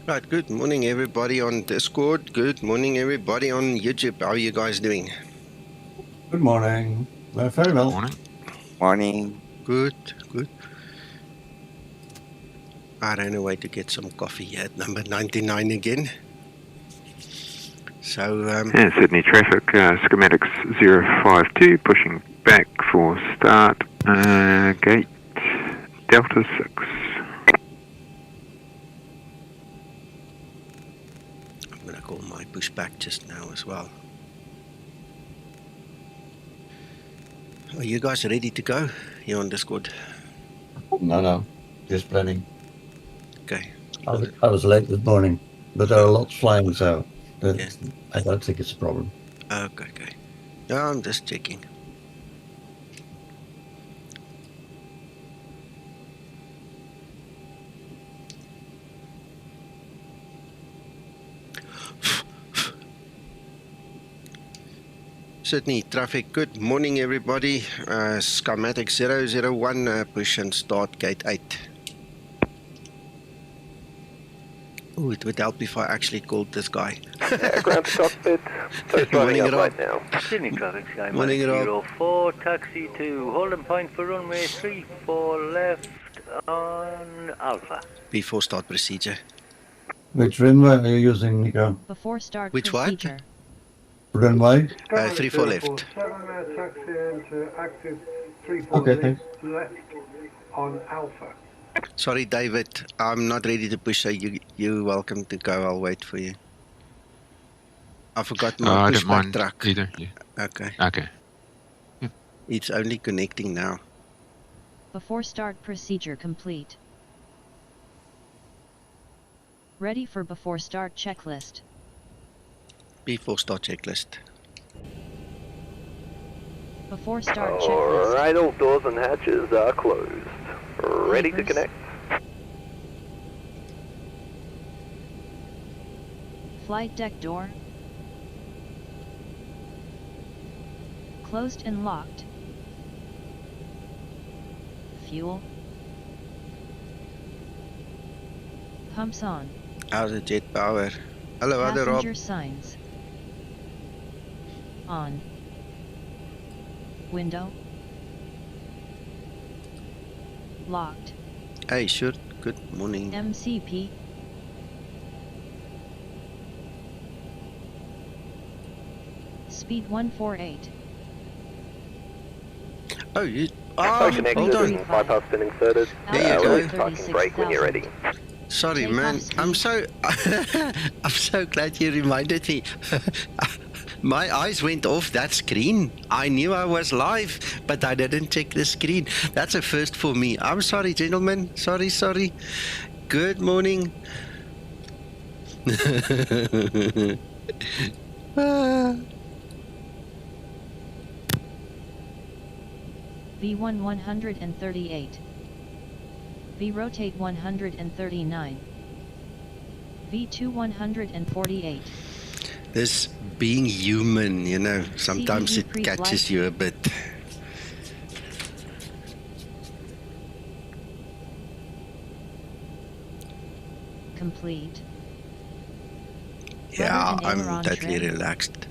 Right, good morning everybody on Discord. Good morning everybody on YouTube. How are you guys doing? Good morning. Very well. Morning. Morning. Good, good. I ran away to get some coffee at number 99 again. So, Yeah, Sydney traffic, Skymatix 052, pushing back for start, gate Delta 6. I'm going to call my pushback just now as well. Are you guys ready to go here on Discord? No, just planning. Okay. I was late this morning, but there are lots flying, so Yeah. I don't think it's a problem. Okay. No, I'm just checking. Sydney traffic, good morning everybody. Skymatix 001, push and start gate 8. Oh, it would help if I actually called this guy. Yeah, ground to cockpit. So Morning, starting up Rob. right now. Sydney traffic, Morning, Skymatix Rob. 04, taxi to holding point for runway 34 left on Alpha. Before start procedure. Which runway are you using, Nico? Before start Which procedure. Runway? 34 left. Taxi into active 34 Okay, thanks. left on Alpha. Sorry, David. I'm not ready to push, so you're welcome to go. I'll wait for you. I forgot my I don't pushback mind truck. either. Yeah. Okay. Okay. Yep. It's only connecting now. Before start procedure complete. Ready for before start checklist. Before start checklist. Before start checklist. Alright, all doors and hatches are closed. Ready to Papers. connect. Flight deck door. Closed and locked. Fuel. Pumps on. How's the jet power? Hello, other Rob. Passenger signs. On. Window. Locked. Hey, sure. Good morning. MCP. Speed 148. Oh, you. So Oh, connected hold on. and bypass been inserted. There you go. Release parking brake when you're ready. Sorry, Takeoff man. I'm speed. so. I'm so glad you reminded me. My eyes went off that screen. I knew I was live, but I didn't check the screen. That's a first for me. I'm sorry, gentlemen. Sorry. Good morning. V1 138. V rotate 139. V2 148. This being human, you know, sometimes CVU it catches you a bit. Complete. Yeah, Rudder and I'm aileron totally trim. relaxed.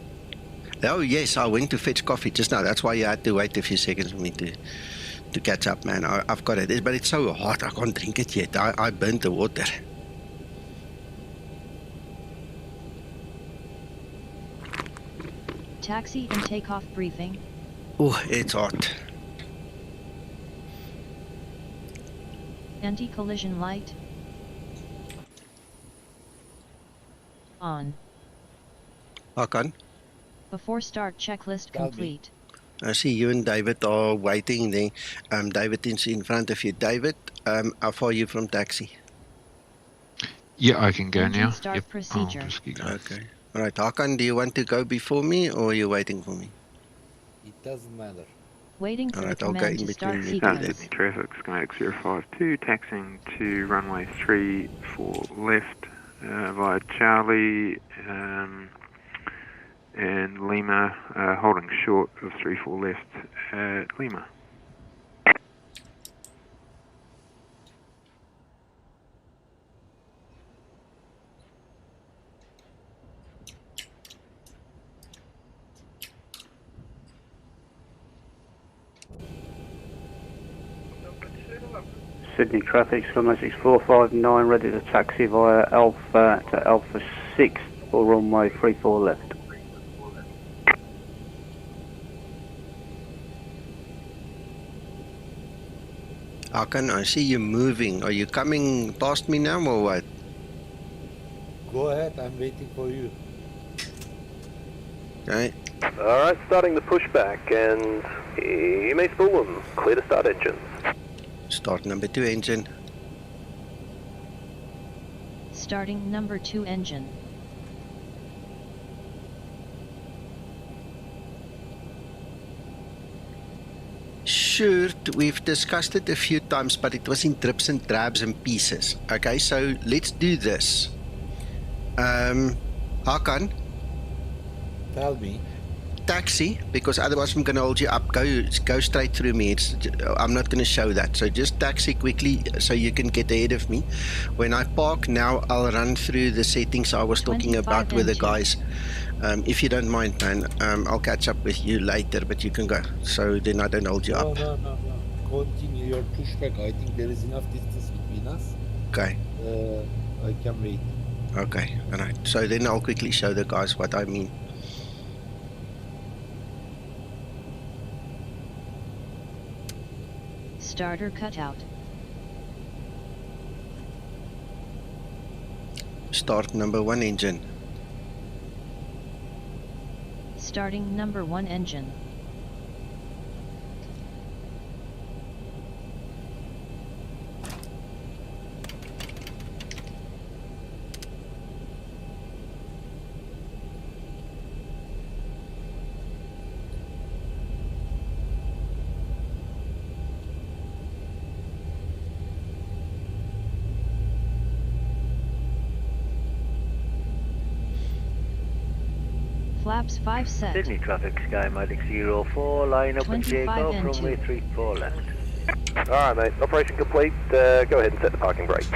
Oh yes, I went to fetch coffee just now. That's why you had to wait a few seconds for me to catch up, man. I've got it, but it's so hot. I can't drink it yet. I burnt the water. Taxi and takeoff briefing. Oh, it's hot. Anti-collision light. On. Hakan, Before start checklist complete. I see you and David are waiting there. David is in front of you. David, how far are you from taxi? Yeah, I can go Engine now. start Yep. procedure. I'll just keep going. Okay. All right, Hakan, do you want to go before me or are you waiting for me? It doesn't matter. Waiting for the Alright, I'll go command in to start between you. Sydney sequence. traffic, Skymatix 052, taxiing to runway 34 left via Charlie and Lima, holding short of 34 left at Lima. Sydney traffic, Skymatix 459, ready to taxi via Alpha to Alpha 6 for runway 34 left. Hakan, I see you moving. Are you coming past me now or what? Go ahead, I'm waiting for you. Okay. Alright, starting the pushback, and you may spool them. Clear to start engines. Start number 2 engine. Starting number 2 engine. Sure, we've discussed it a few times, but it was in drips and drabs and pieces. Okay, so let's do this. Hakan, Tell me. taxi, because otherwise I'm going to hold you up. Go straight through me. I'm not going to show that. So just taxi quickly so you can get ahead of me. When I park now, I'll run through the settings I was talking about with the guys. If you don't mind, man, I'll catch up with you later, but you can go. So then I don't hold you up. No. Continue your pushback. I think there is enough distance between us. Okay. I can wait. Okay, all right. So then I'll quickly show the guys what I mean. Starter cutout. Start number 1 engine. Starting number 1 engine. Flaps 5 set. Sydney traffic, Skymatix 04, line up and 25 takeoff, and runway 2. 34 left. Alright, mate. Operation complete. Go ahead and set the parking brake.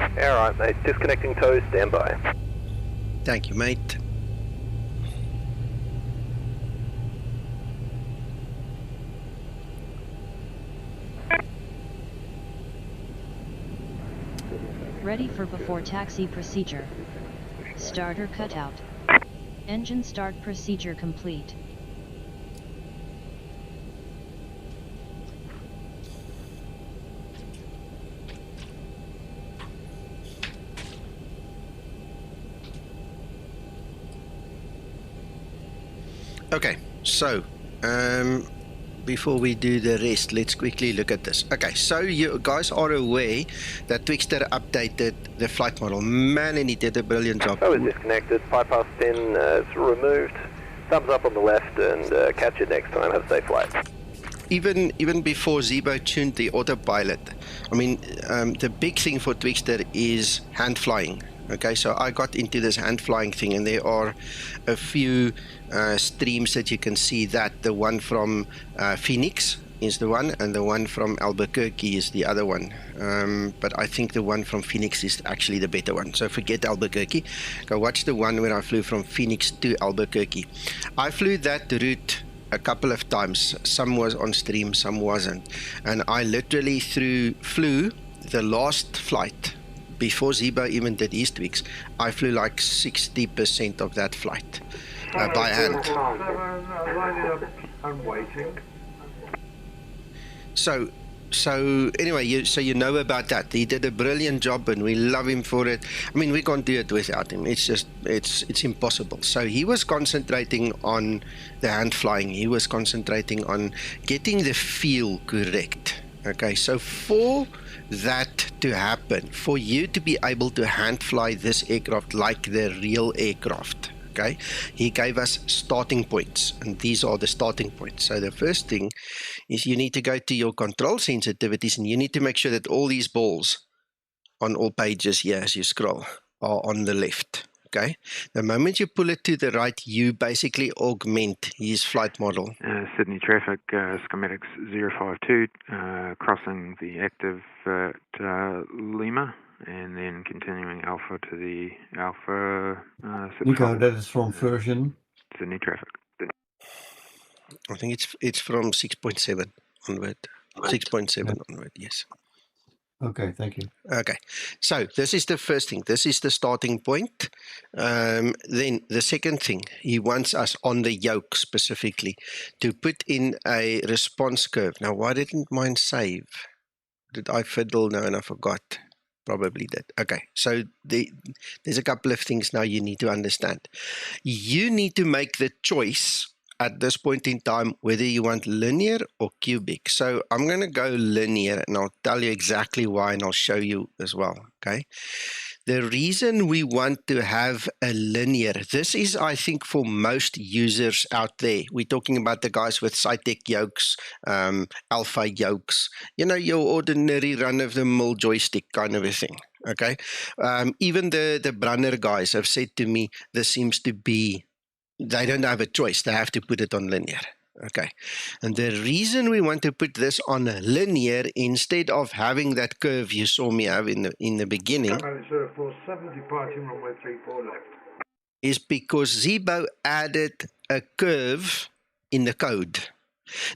Alright, mate. Disconnecting toes. Stand by. Thank you, mate. Ready for before taxi procedure. Starter cutout. Engine start procedure complete. Okay, so before we do the rest, let's quickly look at this. Okay, so you guys are aware that Twixtor updated the flight model. Man, and he did a brilliant job. I was disconnected. Bypass in is removed. Thumbs up on the left, and catch you next time. Have a safe flight. Even before Zibo tuned the autopilot, I mean, the big thing for Twixtor is hand flying. Okay, so I got into this hand flying thing, and there are a few streams that you can see that the one from Phoenix is the one, and the one from Albuquerque is the other one. But I think the one from Phoenix is actually the better one. So forget Albuquerque. Go watch the one where I flew from Phoenix to Albuquerque. I flew that route a couple of times. Some was on stream, some wasn't. And I literally flew the last flight before Zibo even did his tweaks. I flew like 60% of that flight by hand. I'm waiting. So anyway, you know about that. He did a brilliant job, and we love him for it. I mean, we can't do it without him. It's just it's impossible. So he was concentrating on the hand flying. He was concentrating on getting the feel correct. Okay, so for that to happen, for you to be able to hand fly this aircraft like the real aircraft, okay, he gave us starting points, and these are the starting points. So the first thing is you need to go to your control sensitivities, and you need to make sure that all these balls on all pages here as you scroll are on the left. Okay, the moment you pull it to the right, you basically augment his flight model. Sydney traffic, Skymatix 052, crossing the active at Lima, and then continuing Alpha to the Alpha. Nico, that is from version. Sydney traffic. I think it's from 6.7 onward. 6.7 onward, yes. Okay, thank you. Okay, so this is the first thing. This is the starting point. Then the second thing, he wants us on the yoke specifically to put in a response curve. Now, why didn't mine save? Did I fiddle? No, and I forgot. Probably did. Okay, so there's a couple of things now you need to understand. You need to make the choice at this point in time whether you want linear or cubic. So I'm going to go linear, and I'll tell you exactly why, and I'll show you as well, okay? The reason we want to have a linear, this is, I think, for most users out there. We're talking about the guys with Cytec yokes, alpha yokes, you know, your ordinary run-of-the-mill joystick kind of a thing, okay? Even the Brunner guys have said to me, this seems to be, they don't have a choice. They have to put it on linear. Okay. And the reason we want to put this on linear instead of having that curve you saw me have in the beginning for 7 departing runway 34 left. is because Zibo added a curve in the code.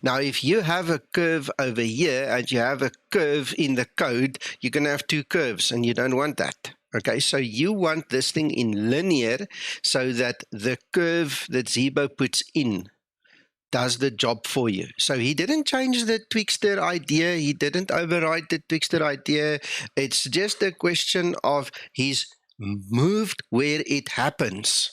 Now, if you have a curve over here and you have a curve in the code, you're going to have two curves, and you don't want that. Okay, so you want this thing in linear so that the curve that Zibo puts in does the job for you. So he didn't change the Twixtor idea. He didn't override the Twixtor idea. It's just a question of he's moved where it happens.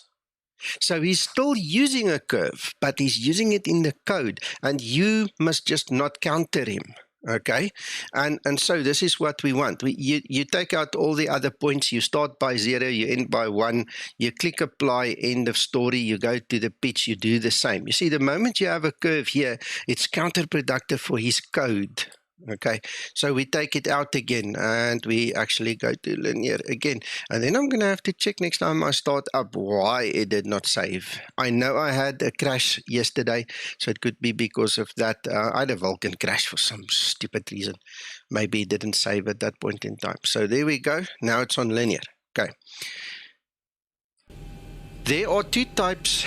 So he's still using a curve, but he's using it in the code, and you must just not counter him. Okay, and so this is what we want. You take out all the other points. You start by 0, you end by 1. You click apply, end of story. You go to the pitch. You do the same. You see, the moment you have a curve here, it's counterproductive for his code. Okay, so we take it out again, and we actually go to linear again. And then I'm going to have to check next time I start up why it did not save. I know I had a crash yesterday, so it could be because of that. I had a Vulcan crash for some stupid reason. Maybe it didn't save at that point in time. So there we go. Now it's on linear. Okay. There are two types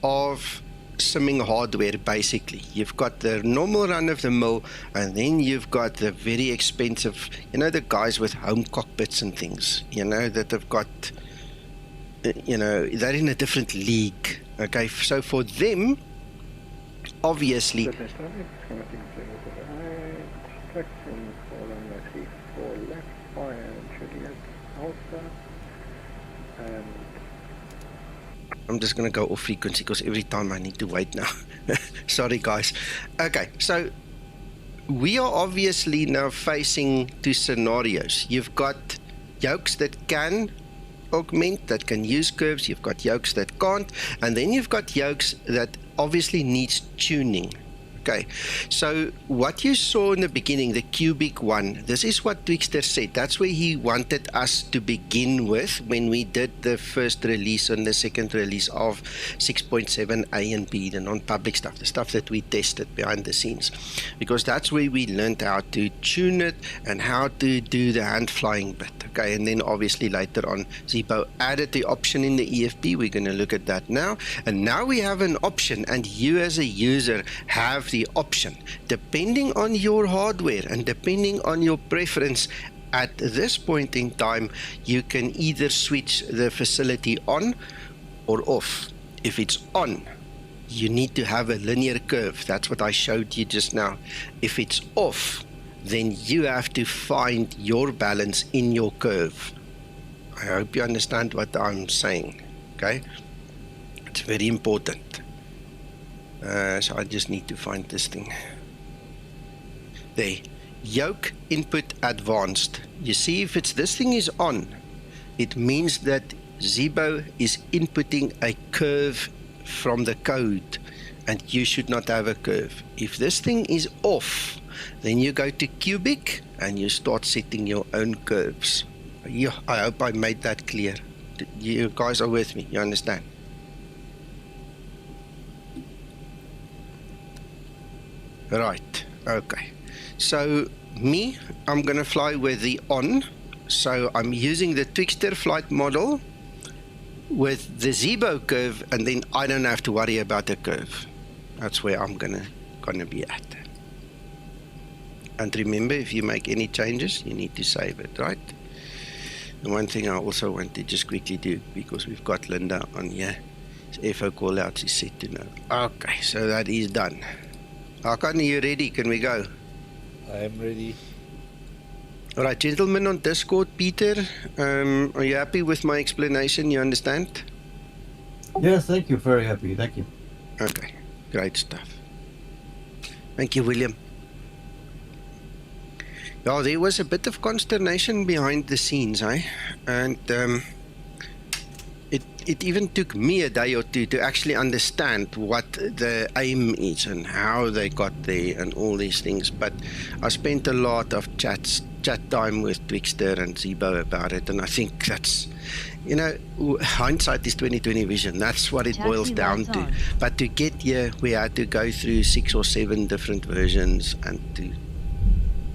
of simming hardware. Basically, you've got the normal run-of-the-mill, and then you've got the very expensive, you know, the guys with home cockpits and things, you know, that have got, you know, they're in a different league. Okay, so for them, obviously, I'm just going to go off frequency because every time I need to wait now. Sorry, guys. Okay, so we are obviously now facing two scenarios. You've got yokes that can augment, that can use curves. You've got yokes that can't. And then you've got yokes that obviously needs tuning. Okay, so what you saw in the beginning, the cubic one, this is what Twixtor said. That's where he wanted us to begin with when we did the first release and the second release of 6.7 A and B, the non-public stuff, the stuff that we tested behind the scenes. Because that's where we learned how to tune it and how to do the hand flying bit. Okay, and then obviously later on, Zibo added the option in the EFP. We're going to look at that now. And now we have an option, and you as a user have the option, depending on your hardware and depending on your preference. At this point in time, you can either switch the facility on or off. If it's on, you need to have a linear curve. That's what I showed you just now. If it's off, then you have to find your balance in your curve. I hope you understand what I'm saying. Okay, it's very important. So I just need to find this thing. There, yoke input advanced. You see, if it's this thing is on, it means that Zibo is inputting a curve from the code, and you should not have a curve. If this thing is off, then you go to cubic and you start setting your own curves. Yeah, I hope I made that clear. You guys are with me, you understand? Right, okay. So me, I'm gonna fly with the on. So I'm using the Twixtor flight model with the Zibo curve, and then I don't have to worry about the curve. That's where I'm gonna be at. And remember, if you make any changes, you need to save it, right? And one thing I also want to just quickly do, because we've got Linda on here, is FO callouts is set to no. Okay, so that is done. Hakan, are you ready? Can we go? I am ready. All right, gentlemen on Discord, Peter, are you happy with my explanation? You understand? Yes, thank you. Very happy. Thank you. Okay, great stuff. Thank you, William. Yeah, there was a bit of consternation behind the scenes, and it even took me a day or two to actually understand what the aim is and how they got there and all these things. But I spent a lot of chat time with Twixter and Zibo about it, and I think that's, you know, hindsight is 20/20 vision. That's what it boils down to. But to get here, we had to go through 6 or 7 different versions and to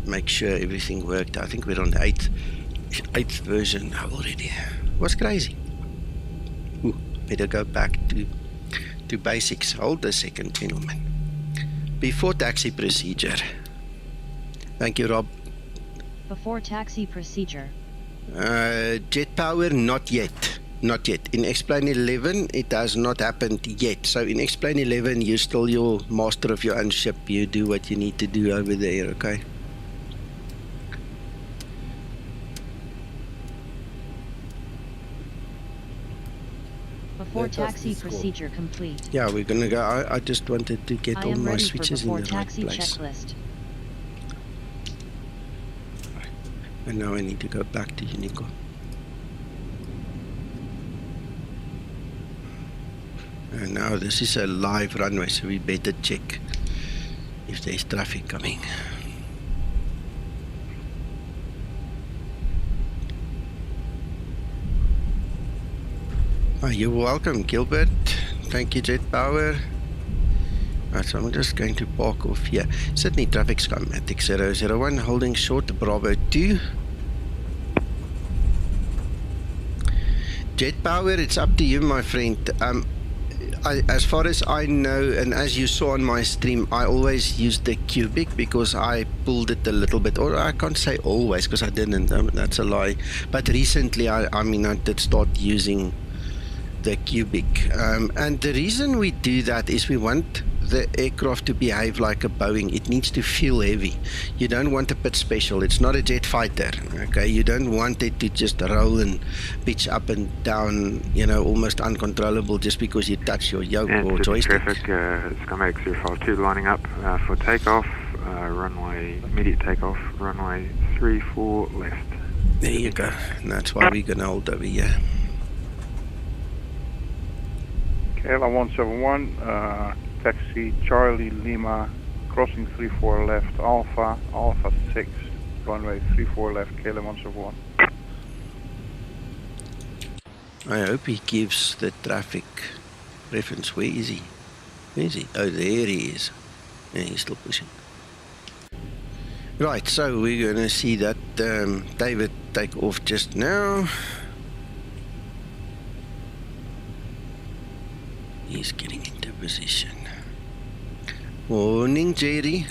make sure everything worked. I think we're on the 8th version now already. It was crazy. Ooh, better go back to basics. Hold a second, gentlemen. Before taxi procedure. Thank you, Rob. Before taxi procedure. Jet power, not yet. Not yet. In Explain 11, it has not happened yet. So in Explain 11, you're still your master of your own ship. You do what you need to do over there, okay? Before taxi procedure complete. Yeah, we're gonna go. I just wanted to get all my switches in the right place. Checklist. And now I need to go back to Unico. And now this is a live runway, so we better check if there's traffic coming. Oh, you're welcome, Gilbert. Thank you, Jet Power. Right, so I'm just going to park off here. Sydney Traffic Skymatix 001, holding short Bravo 2. Jet Power, it's up to you, my friend. As far as I know, and as you saw on my stream, I always used the cubic because I pulled it a little bit, or I can't say always because I didn't. That's a lie. But recently, I did start using the cubic, and the reason we do that is we want the aircraft to behave like a Boeing. It needs to feel heavy. You don't want a bit special. It's not a jet fighter, okay? You don't want it to just roll and pitch up and down, you know, almost uncontrollable just because you touch your yoke or joystick. Traffic, Skymatix 052 lining up for takeoff, runway, immediate takeoff, runway 34 left. There you go. And that's why we're gonna hold over here. KLM 171, taxi Charlie Lima, crossing 34 left, Alpha 6, runway 34 left, KLM 171. I hope he gives the traffic reference. Where is he? Where is he? Oh, there he is. Yeah, he's still pushing. Right, so we're going to see that David take off just now. He's getting into position. Morning, Jerry.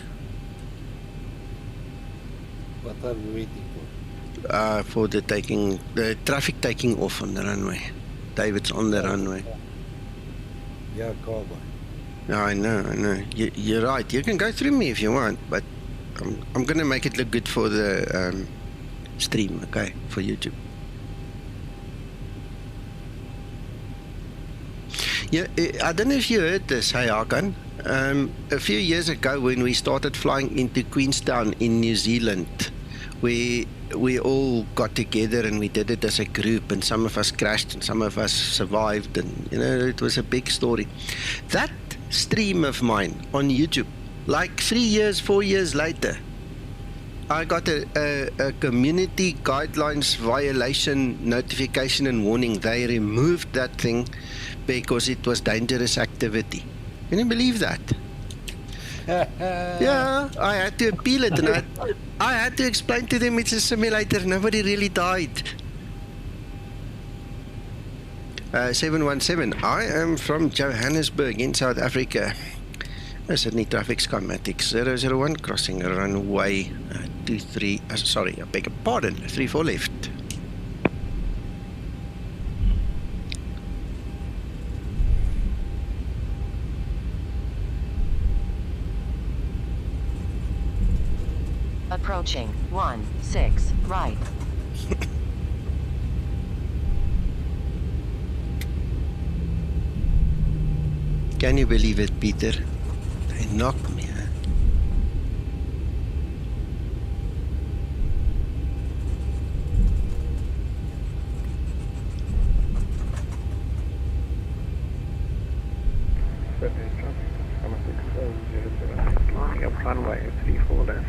What are we waiting For the traffic taking off on the runway. David's on the runway. Yeah, cowboy. I know. You're right. You can go through me if you want, but I'm gonna make it look good for the stream, okay, for YouTube. Yeah, I don't know if you heard this, hey Hakan. A few years ago when we started flying into Queenstown in New Zealand, we all got together and we did it as a group, and some of us crashed and some of us survived, and you know, it was a big story. That stream of mine on YouTube, like 4 years later, I got a community guidelines violation notification and warning. They removed that thing because it was dangerous activity. Can you believe that? Yeah, I had to appeal it, and I had to explain to them it's a simulator. Nobody really died. 717. I am from Johannesburg in South Africa. Sydney traffic, Skymatix 001, crossing runway 23, sorry, I beg your pardon, 34 left. Approaching 16 right. Can you believe it, Peter? They knocked me, huh? Lining up runway 34 left.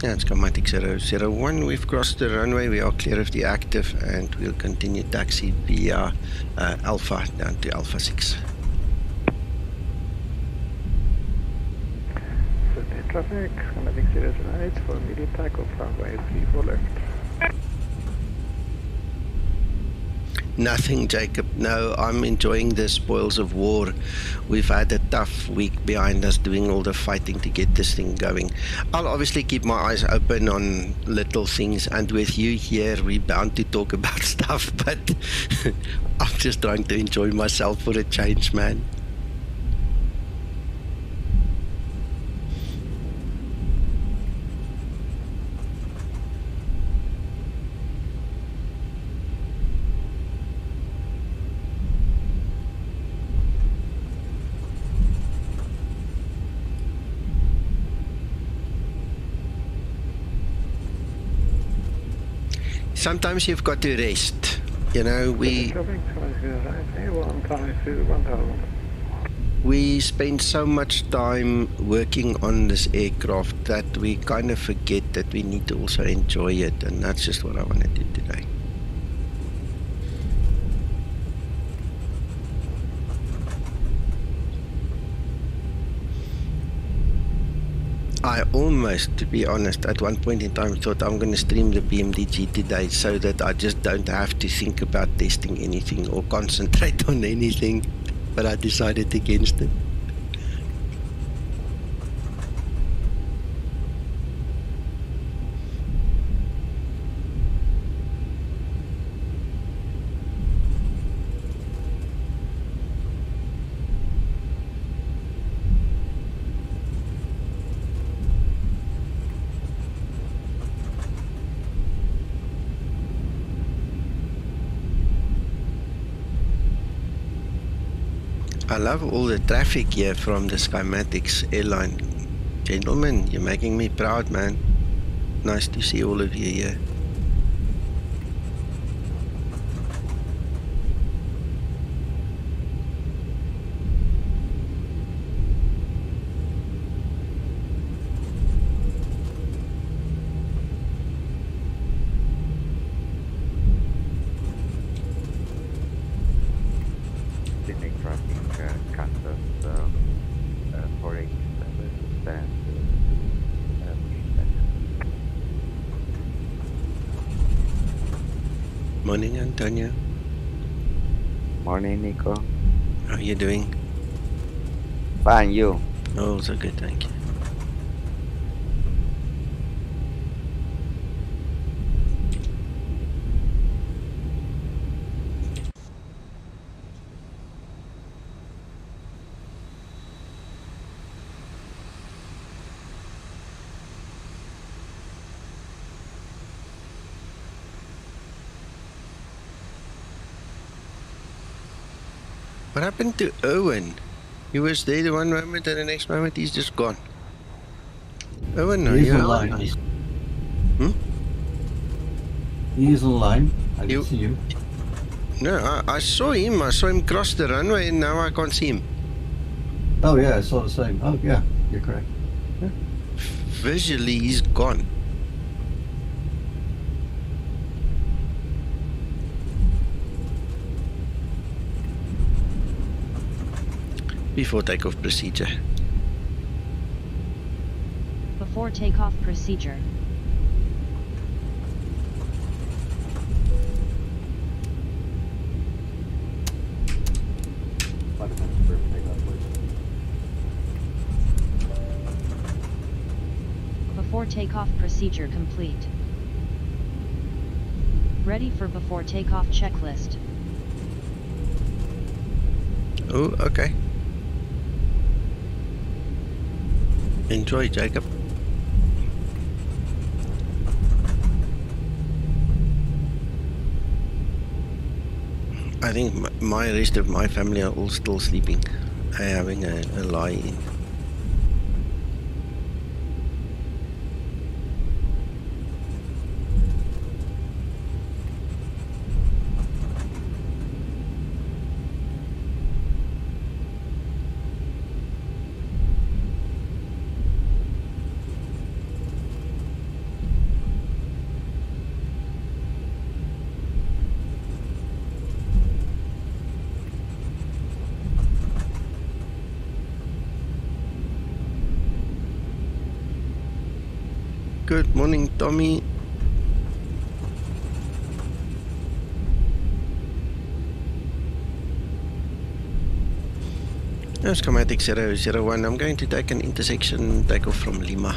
Yeah, it's Skymatix 001. We've crossed the runway. We are clear of the active, and we'll continue taxi via Alpha down to Alpha 6. Sydney traffic, Skymatix 008 for immediate takeoff, runway 34 left. Nothing, Jacob. No, I'm enjoying the spoils of war. We've had a tough week behind us doing all the fighting to get this thing going. I'll obviously keep my eyes open on little things, and with you here, we're bound to talk about stuff, but I'm just trying to enjoy myself for a change, man. Sometimes you've got to rest. You know, we spend so much time working on this aircraft that we kind of forget that we need to also enjoy it, and that's just what I want to do today. I almost, to be honest, at one point in time thought I'm going to stream the BMDG today so that I just don't have to think about testing anything or concentrate on anything, but I decided against it. I love all the traffic here from the Skymatix airline. Gentlemen, you're making me proud, man. Nice to see all of you here. Morning, Antonio. Morning, Nico. How are you doing? Fine, you? Oh, so good, thank you. What happened to Owen? He was there the one moment and the next moment he's just gone. Owen, are He's you online. Hmm? He is online. I can see him. No, I saw him. I saw him cross the runway and now I can't see him. Oh yeah, I saw the same. Oh yeah, you're correct. Yeah. Visually, he's gone. Before takeoff procedure. Before takeoff procedure. Before takeoff procedure complete. Ready for before takeoff checklist. Oh, okay. Enjoy, Jacob. I think my rest of my family are all still sleeping. Having a lie-in. Good morning, Tommy. Skymatix 001. I'm going to take an intersection takeoff from Lima.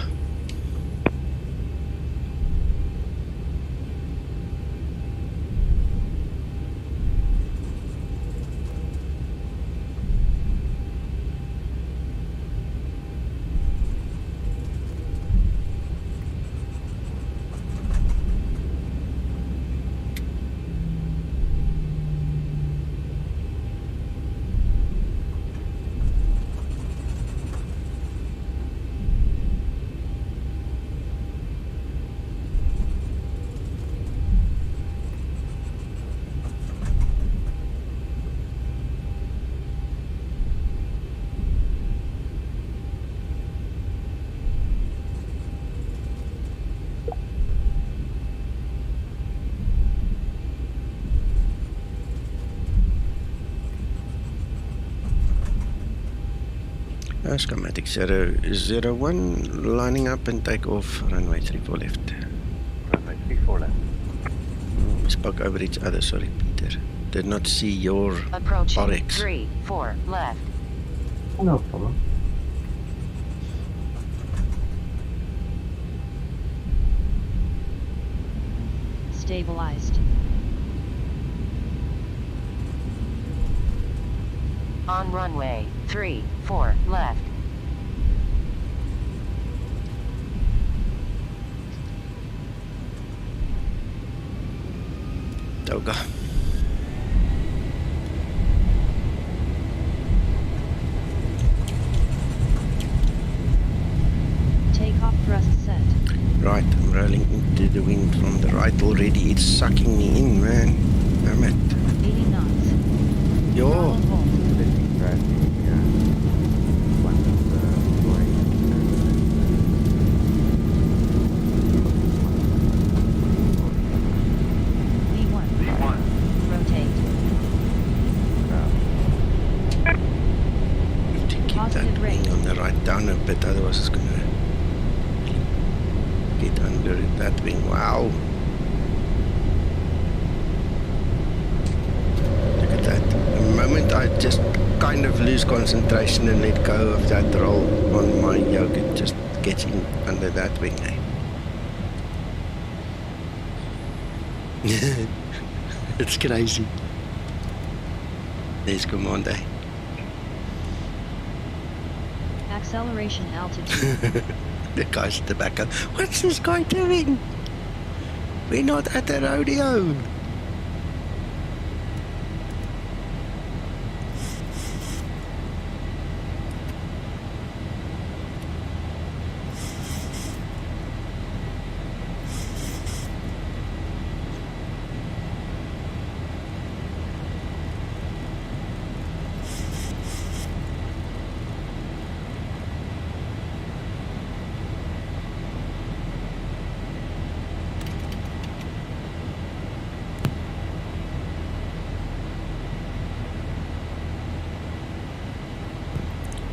Skymatix 001, lining up and take off, runway 34 left. Runway 34 left. We spoke over each other, sorry Peter. Did not see your Approaching RX. 34 left. No problem. Stabilized. On runway 34 left. Toga. Takeoff thrust set. Right, I'm rolling into the wind from the right already. It's sucking me in, man. Damn it. 80 knots. Yo. Throttle hold. V1. Rotate. Have to keep Positive that rate. wing on the right down a bit, otherwise it's gonna get under that wing. Wow. Look at that. The moment I just kind of lose concentration and let go of that roll on my yoke, it just gets in under that wing, eh? It's crazy. There's command, eh? Acceleration altitude. The guys at the back go, what's this guy doing? We're not at the rodeo.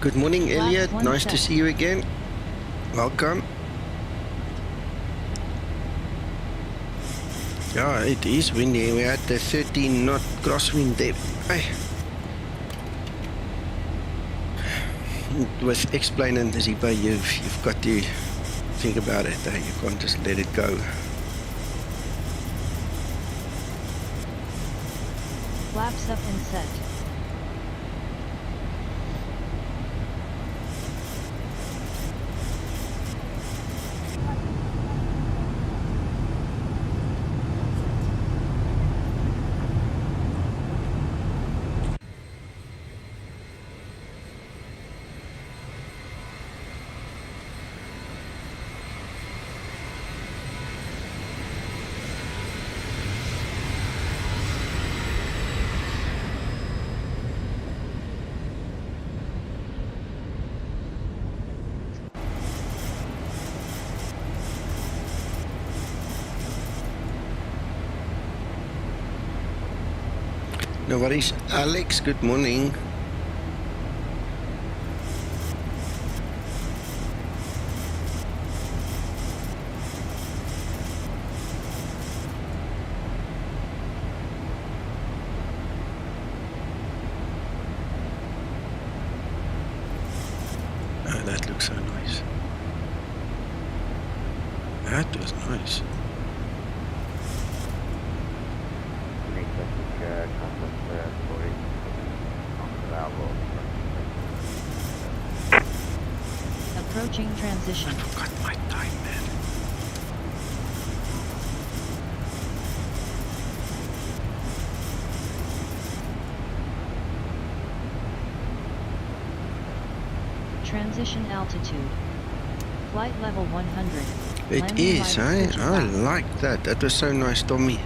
Good morning, Elliot. Nice to see you again. Welcome. Yeah, it is windy. We had the 13 knot crosswind there. Hey. With explaining the Zibo, you've got to anything about it. You can't just let it go. Flaps up and set. No worries. Alex, good morning. Oh, that looks so nice. That was nice. Approaching transition. I forgot my time, man. Transition altitude. Flight level 100. It Landing is, light eh? switch I back. like that. That was so nice, Tommy.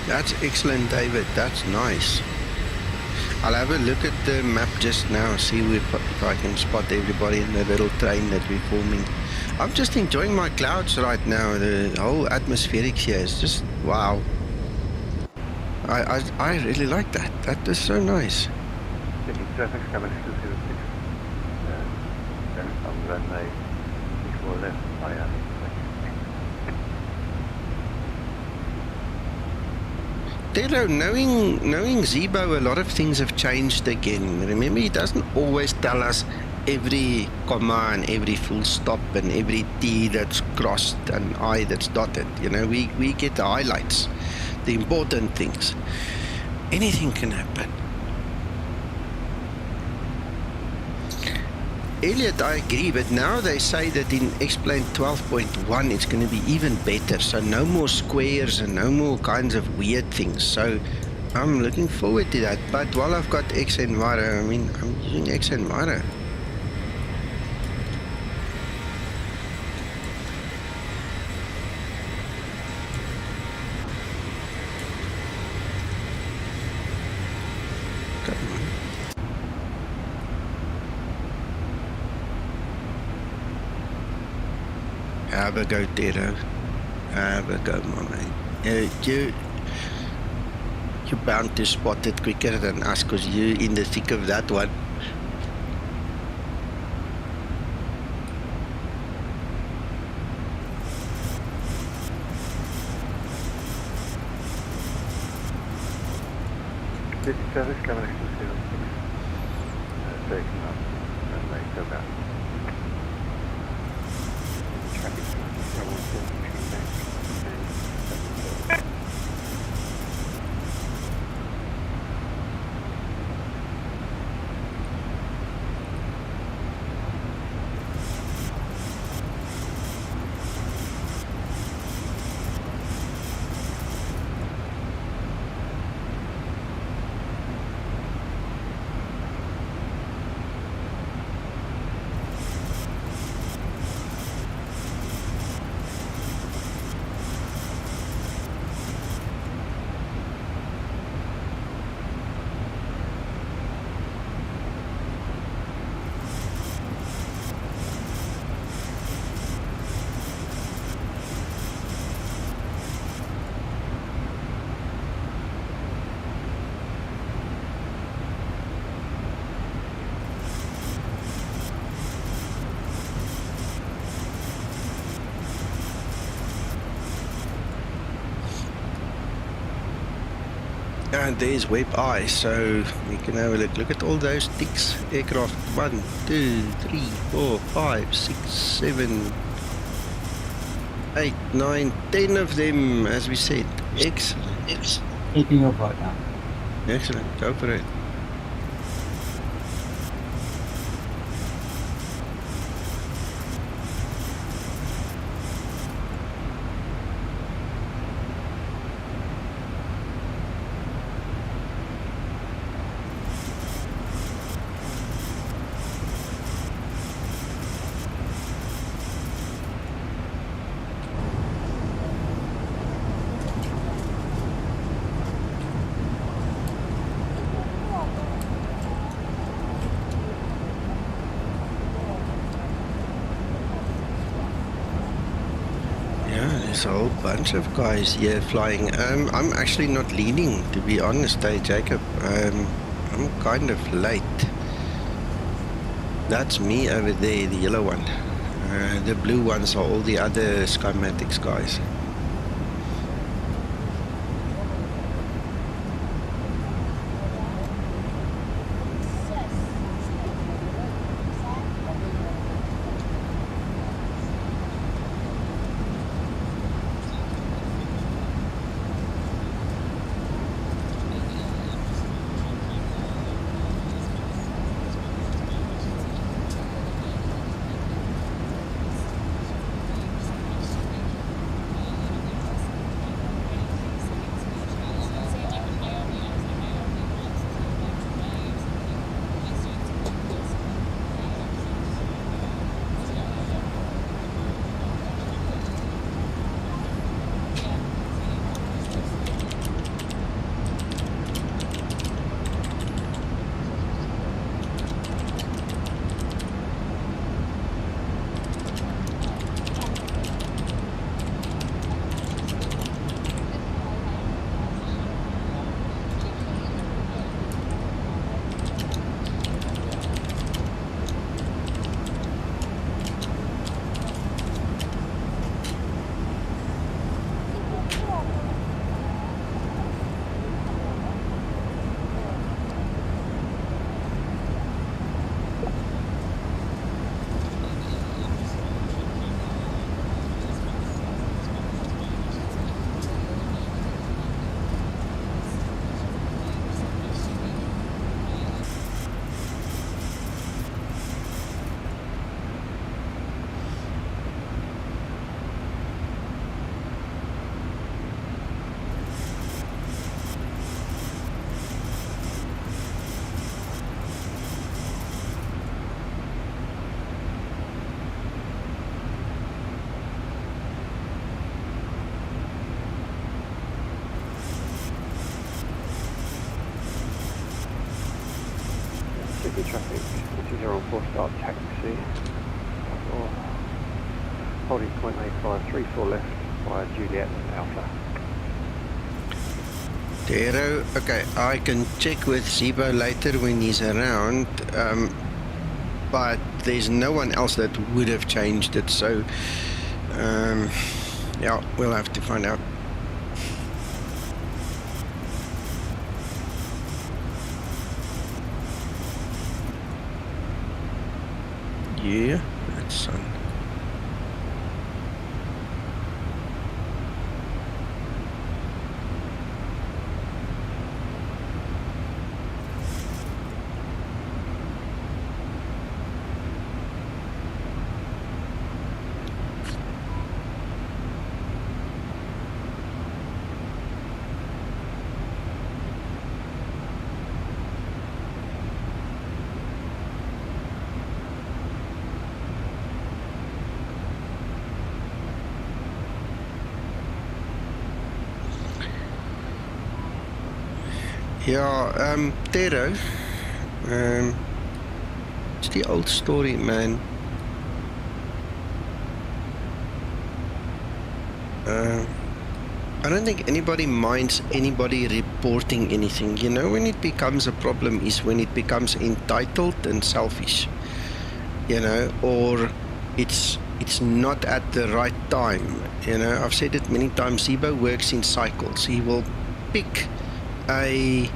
That's excellent, David. That's nice. I'll have a look at the map just now, see if I can spot everybody in the little train that we're forming. I'm just enjoying my clouds right now. The whole atmospherics here is just wow. I really like that. That is so nice. Traffic coming 606. On runway 4 left. Oh yeah. Tero, knowing Zibo, a lot of things have changed again. Remember, he doesn't always tell us every comma and every full stop and every T that's crossed and I that's dotted. You know, we get the highlights, the important things. Anything can happen. Elliot, I agree, but now they say that in X-Plane 12.1 it's going to be even better. So no more squares and no more kinds of weird things. So I'm looking forward to that. But while I've got xEnviro, I mean, I'm using xEnviro. Have a go, Tero. Have a go, my man. You're bound to spot it quicker than us because you're in the thick of that one. This service coming to 06. Taking up. Runway, go back. And there's web eye, so we can have a look. Look at all those ticks. Aircraft 1, 2, 3, 4, 5, 6, 7, 8, 9, 10 of them, as we said. Excellent. Keeping up right now. Excellent. Go for it. There's a whole bunch of guys here flying. I'm actually not leading, to be honest, Jacob. I'm kind of late. That's me over there, the yellow one. The blue ones are all the other Skymatix guys. City traffic, 2004 start taxi. Or holding point 85, 34 left via Juliet Alpha. Dero, okay, I can check with Zibo later when he's around, but there's no one else that would have changed it, so yeah, we'll have to find out. Yeah, that's sun. Yeah, Tero, it's the old story, man. I don't think anybody minds anybody reporting anything. You know, when it becomes a problem is when it becomes entitled and selfish, you know, or it's not at the right time. You know, I've said it many times, Zibo works in cycles. He will pick a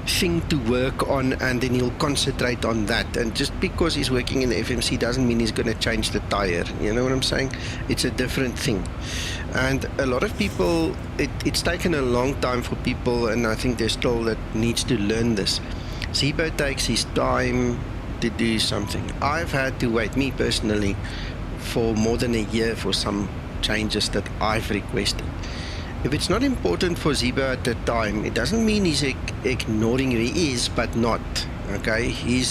thing to work on, and then he'll concentrate on that. And just because he's working in the FMC doesn't mean he's going to change the tire. You know what I'm saying? It's a different thing. And a lot of people, it's taken a long time for people, and I think there's still that needs to learn this. Zibo takes his time to do something. I've had to wait, me personally, for more than a year for some changes that I've requested. If it's not important for Zibo at the time, it doesn't mean he's ignoring you. He is, but not. Okay, he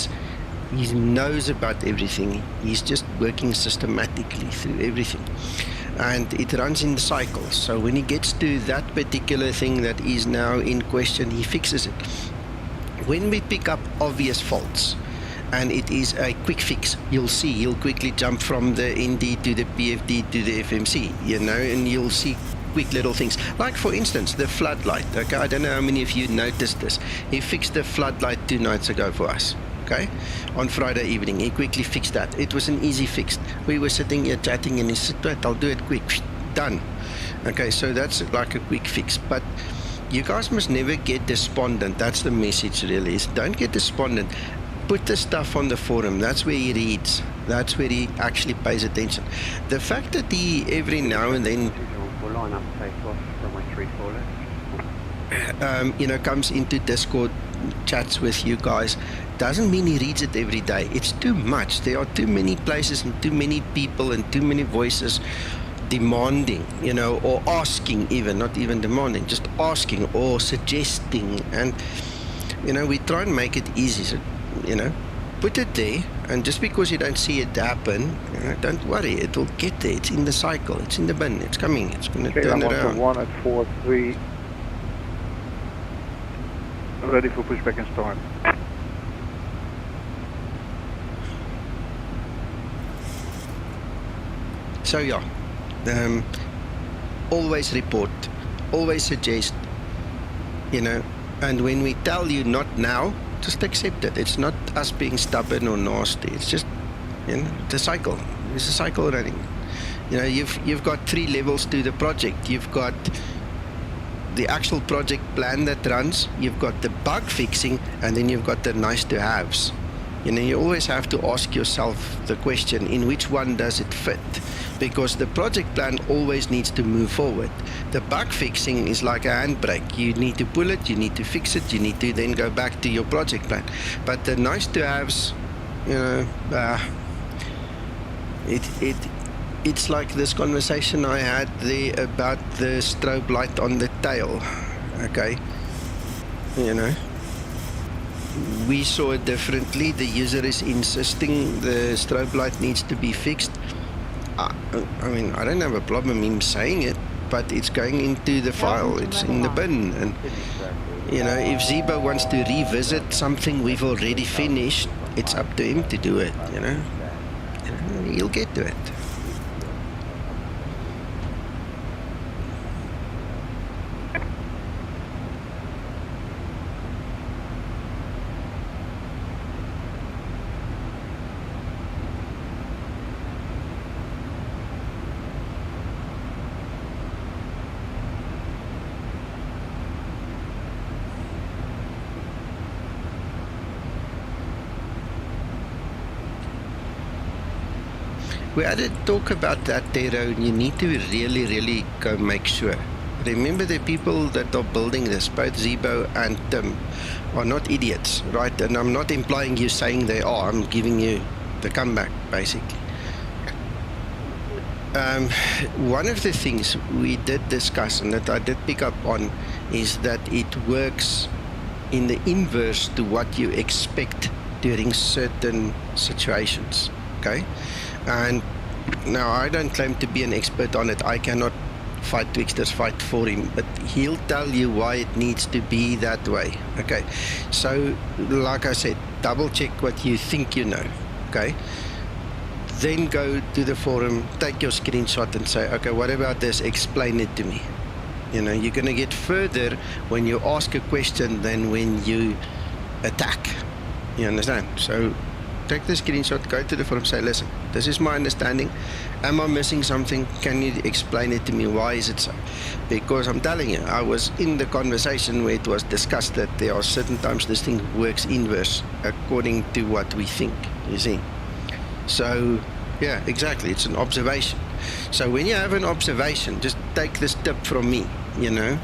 knows about everything. He's just working systematically through everything, and it runs in cycles. So when he gets to that particular thing that is now in question, he fixes it. When we pick up obvious faults, and it is a quick fix, you'll see he'll quickly jump from the ND to the PFD to the FMC, you know, and you'll see quick little things. Like, for instance, the floodlight. Okay, I don't know how many of you noticed this. He fixed the floodlight 2 nights ago for us. Okay, on Friday evening, he quickly fixed that. It was an easy fix. We were sitting here chatting, and he said, "Wait, I'll do it quick." Done. Okay, so that's like a quick fix. But you guys must never get despondent. That's the message, really. Is don't get despondent. Put the stuff on the forum. That's where he reads. That's where he actually pays attention. The fact that he every now and then line up takeoff runway 34 left. You know, comes into Discord chats with you guys, doesn't mean he reads it every day. It's too much. There are too many places and too many people and too many voices demanding, you know, or asking, even not even demanding, just asking or suggesting. And you know, we try and make it easy. So, you know, put it there, and just because you don't see it happen, you know, don't worry, it will get there. It's in the cycle, it's in the bin, it's coming, it's going to turn around. 1 at 4-3, ready for pushback and start. So yeah, always report, always suggest, you know, and when we tell you not now, just accept it. It's not us being stubborn or nasty. It's just, you know, the cycle. It's a cycle running. You know, you've got 3 levels to the project. You've got the actual project plan that runs. You've got the bug fixing, and then you've got the nice to haves. You know, you always have to ask yourself the question: in which one does it fit? Because the project plan always needs to move forward. The bug fixing is like a handbrake. You need to pull it, you need to fix it, you need to then go back to your project plan. But the nice to haves, you know, it's like this conversation I had there about the strobe light on the tail. Okay, you know, we saw it differently. The user is insisting the strobe light needs to be fixed. I mean, I don't have a problem him saying it, but it's going into the file, it's in the bin. And you know, if Zibo wants to revisit something we've already finished, it's up to him to do it, you know. He'll get to it. We had to talk about that, Tero. You need to really go make sure. Remember, the people that are building this, both Zibo and Tim, are not idiots, right? And I'm not implying you saying they are. I'm giving you the comeback, basically. One of the things we did discuss, and that I did pick up on, is that it works in the inverse to what you expect during certain situations, okay? And now, I don't claim to be an expert on it. I cannot fight Twixter's fight for him, but he'll tell you why it needs to be that way. Okay, so like I said, double check what you think you know. Okay, then go to the forum, take your screenshot and say, okay, what about this? Explain it to me. You know, you're going to get further when you ask a question than when you attack. You understand? So Take the screenshot, go to the forum, say, listen, this is my understanding. Am I missing something? Can you explain it to me? Why is it so? Because I'm telling you, I was in the conversation where it was discussed that there are certain times this thing works inverse according to what we think, you see. So, yeah, exactly, it's an observation. So when you have an observation, just take this tip from me, you know.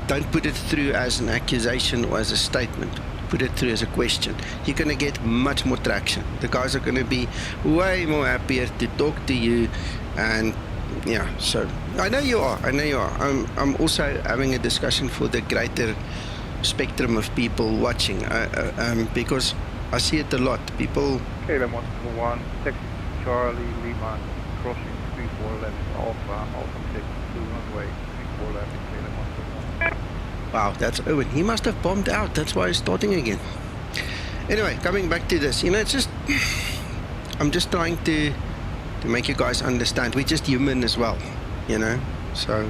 Don't put it through as an accusation or as a statement. Put it through as a question. You're going to get much more traction. The guys are going to be way more happier to talk to you. And yeah, so I know you are. I'm also having a discussion for the greater spectrum of people watching, because I see it a lot. People. Kilo 1, taxi Charlie Lima, crossing 34 left, Alpha 6, 2 runway 34 left, Kilo 1. Wow, that's Owen. He must have bombed out. That's why he's starting again. Anyway, coming back to this, you know, it's just, I'm just trying to make you guys understand. We're just human as well, you know. So,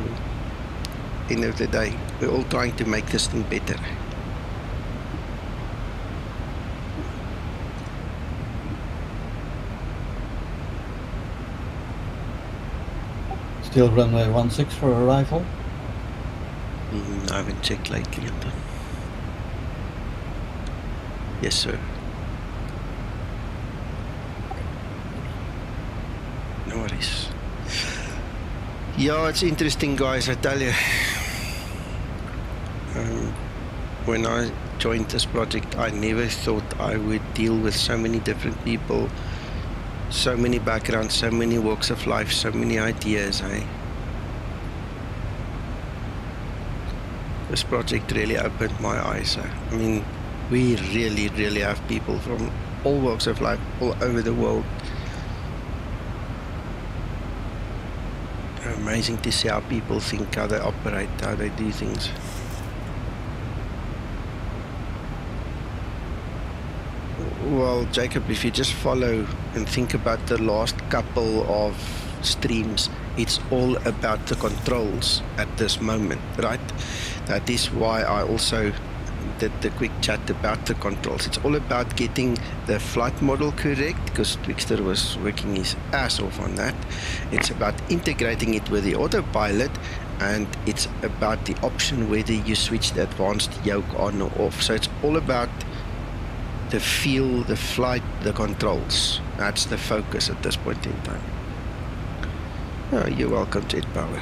end of the day, we're all trying to make this thing better. Still runway 16 for arrival. I haven't checked lately. Yes, sir. No worries. Yeah, it's interesting, guys, I tell you. When I joined this project, I never thought I would deal with so many different people, so many backgrounds, so many walks of life, so many ideas. This project really opened my eyes. I mean, we really have people from all walks of life, all over the world. Amazing to see how people think, how they operate, how they do things. Well, Jacob, if you just follow and think about the last couple of streams, it's all about the controls at this moment, right? That is why I also did the quick chat about the controls. It's all about getting the flight model correct, because Twixter was working his ass off on that. It's about integrating it with the autopilot, and it's about the option whether you switch the advanced yoke on or off. So it's all about the feel, the flight, the controls. That's the focus at this point in time. Oh, you're welcome, Jet Power.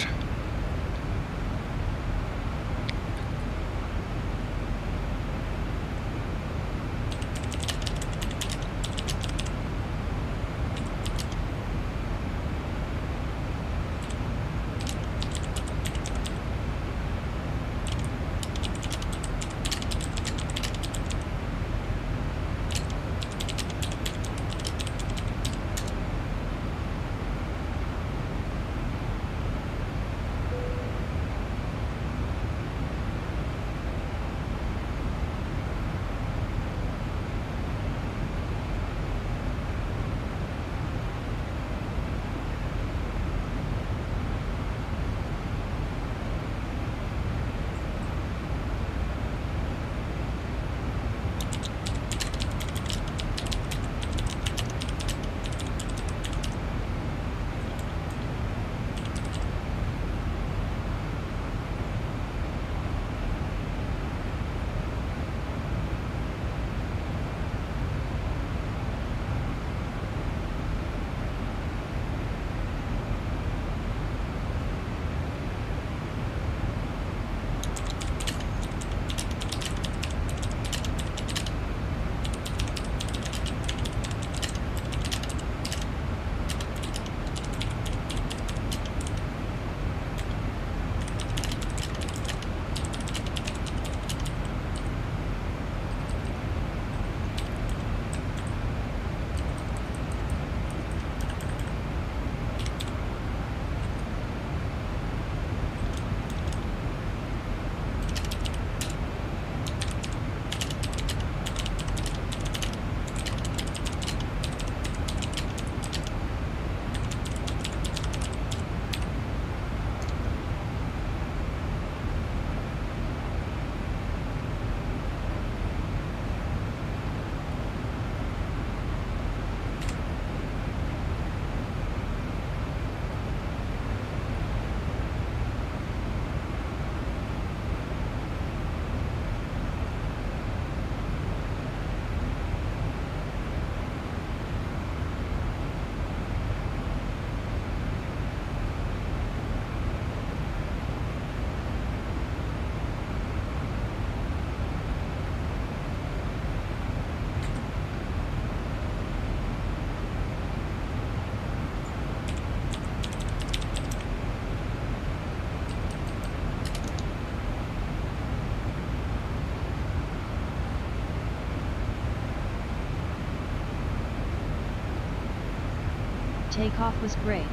Takeoff was great.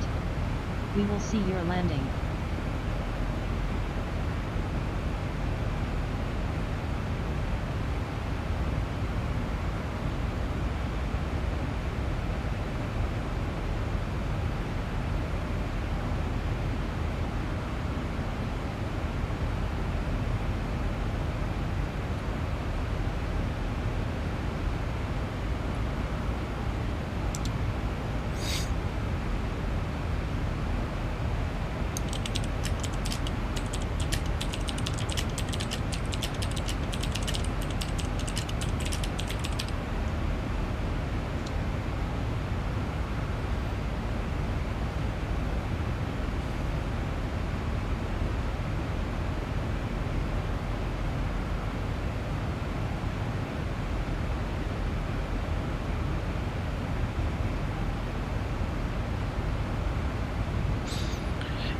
We will see your landing.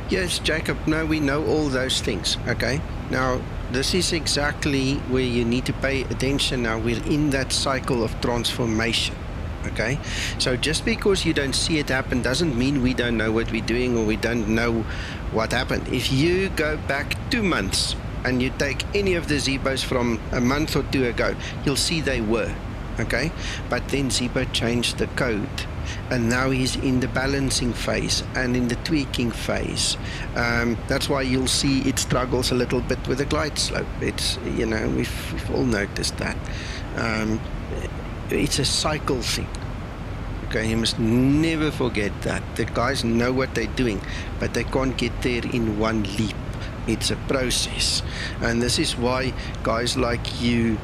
Yes, Jacob, no, we know all those things, okay? Now, this is exactly where you need to pay attention now. We're in that cycle of transformation, okay? So just because you don't see it happen doesn't mean we don't know what we're doing or we don't know what happened. If you go back 2 months and you take any of the Zibos from a month or two ago, you'll see they were, okay? But then Zibo changed the code. And now he's in the balancing phase and in the tweaking phase. That's why you'll see it struggles a little bit with the glide slope. It's, you know, we've all noticed that. It's a cycle thing. Okay, you must never forget that. The guys know what they're doing, but they can't get there in one leap. It's a process. And this is why guys like you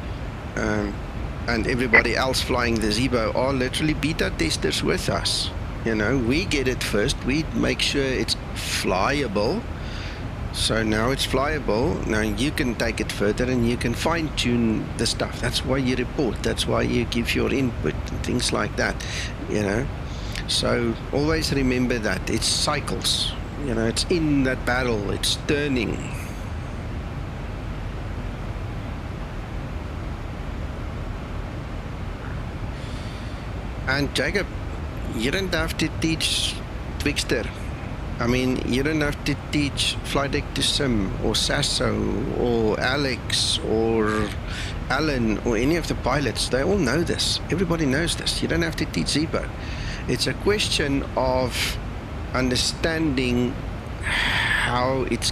and everybody else flying the Zibo are literally beta testers with us. You know, we get it first, we make sure it's flyable. So now it's flyable, now you can take it further and you can fine tune the stuff. That's why you report, that's why you give your input and things like that, you know. So always remember that, it's cycles, you know, it's in that barrel, it's turning. And Jacob, you don't have to teach Twixter. I mean, you don't have to teach Flydeck to Sim or Sasso or Alex or Alan or any of the pilots. They all know this. Everybody knows this. You don't have to teach Zibo. It's a question of understanding how it's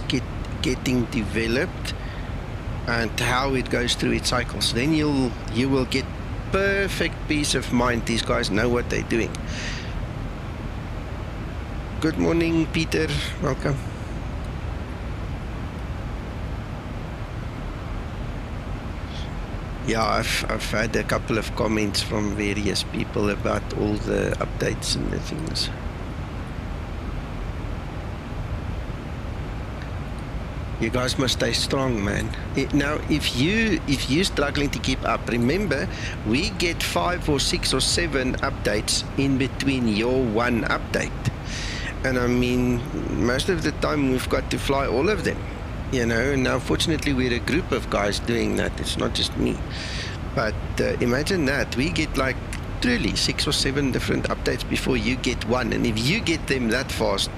getting developed and how it goes through its cycles. Then you will get perfect peace of mind. These guys know what they're doing. Good morning, Peter. Welcome. Yeah, I've had a couple of comments from various people about all the updates and the things. You guys must stay strong, man. Now, if you're struggling to keep up, remember, we get 5 or 6 or 7 updates in between your one update. And I mean, most of the time we've got to fly all of them, you know. And now, fortunately, we're a group of guys doing that. It's not just me. But imagine that. We get like truly 6 or 7 different updates before you get one. And if you get them that fast,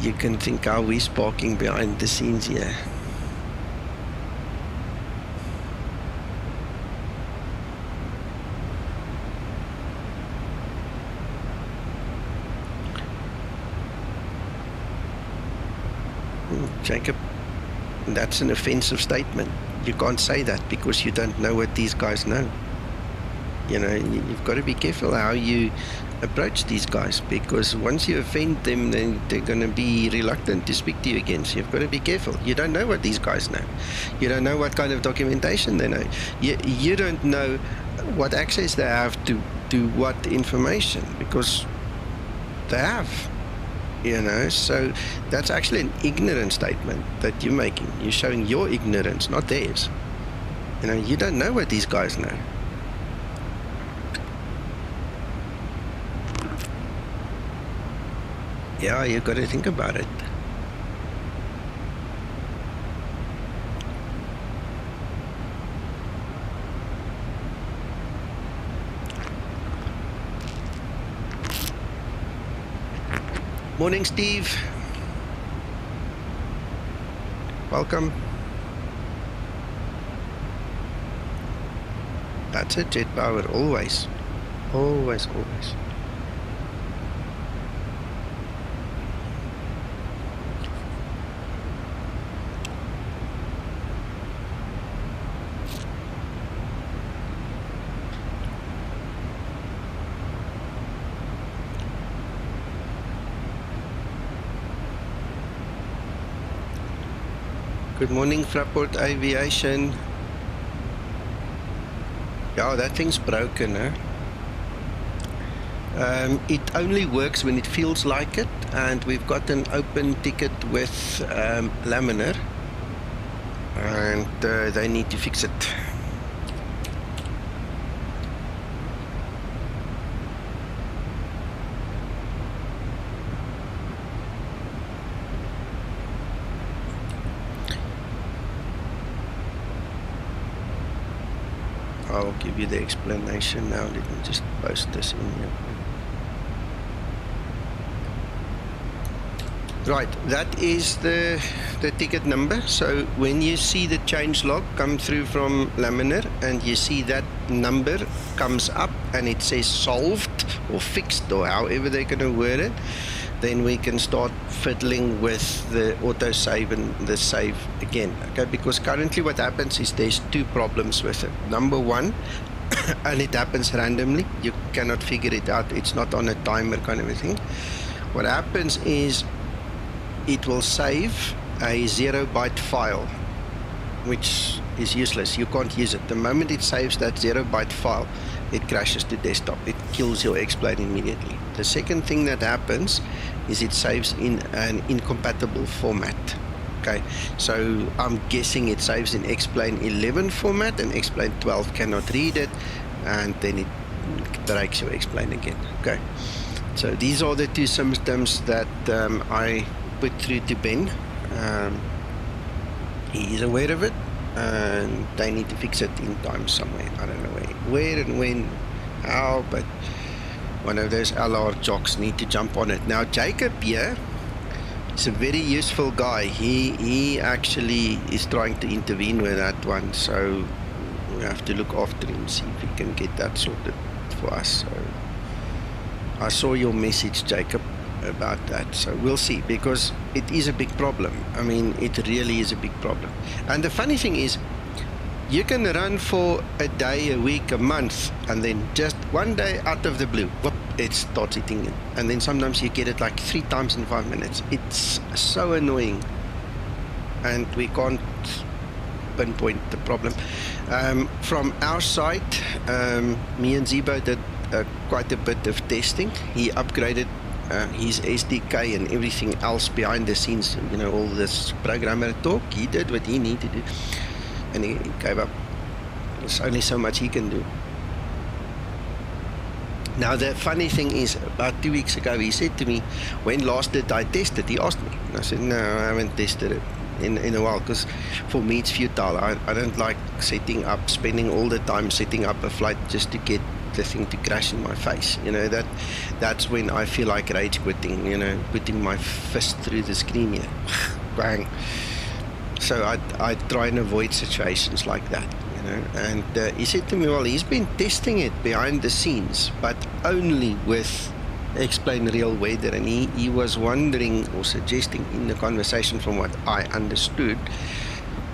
you can think how we're sparking behind the scenes here. Jacob, that's an offensive statement. You can't say that because you don't know what these guys know. You know, you've got to be careful how you approach these guys, because once you offend them, then they're going to be reluctant to speak to you again. So you've got to be careful. You don't know what these guys know. You don't know what kind of documentation they know. You don't know what access they have to what information, because they have, you know. So that's actually an ignorant statement that you're making. You're showing your ignorance, not theirs. You know, you don't know what these guys know. Yeah, you got to think about it. Morning, Steve. Welcome. That's it, jet power, always. Always, always. Good morning, Fraport Aviation. Yeah, that thing's broken, huh? It only works when it feels like it, and we've got an open ticket with laminar, and they need to fix it. I'll give you the explanation now. Let me just post this in here. Right, that is the ticket number. So when you see the change log come through from laminar and you see that number comes up and it says solved or fixed or however they're going to word it, then we can start fiddling with the auto save and the save again. Okay, because currently what happens is there's two problems with it. Number one, and it happens randomly, you cannot figure it out, it's not on a timer kind of a thing. What happens is it will save a 0-byte file, which is useless. You can't use it. The moment it saves that 0-byte file, it crashes to desktop. It kills your X-Plane immediately. The second thing that happens is it saves in an incompatible format. Okay, so I'm guessing it saves in X-Plane 11 format and X-Plane 12 cannot read it, and then it breaks your X-Plane again. Okay, so these are the two symptoms that I put through to Ben. He is aware of it, and they need to fix it in time somewhere. I don't know where and when, how, but one of those LR jocks need to jump on it. Now Jacob here is a very useful guy. He actually is trying to intervene with that one, so we have to look after him, see if he can get that sorted for us. So I saw your message, Jacob, about that, so we'll see, because it is a big problem. I mean, it really is a big problem. And the funny thing is, you can run for a day, a week, a month, and then just one day out of the blue, whoop, it starts hitting in. And then sometimes you get it like 3 times in 5 minutes. It's so annoying, and we can't pinpoint the problem. From our side, me and Zibo did quite a bit of testing. He upgraded his SDK and everything else behind the scenes, you know, all this programmer talk. He did what he needed to do, and he gave up. There's only so much he can do. Now the funny thing is, about 2 weeks ago he said to me, when last did I test it? He asked me, and I said, no, I haven't tested it in a while, because for me it's futile. I don't like spending all the time setting up a flight just to get the thing to crash in my face. You know, that's when I feel like rage quitting, you know, putting my fist through the screen here. Bang. So I try and avoid situations like that, you know. And he said to me, well, he's been testing it behind the scenes, but only with Explain Real Weather, and he was wondering or suggesting in the conversation, from what I understood,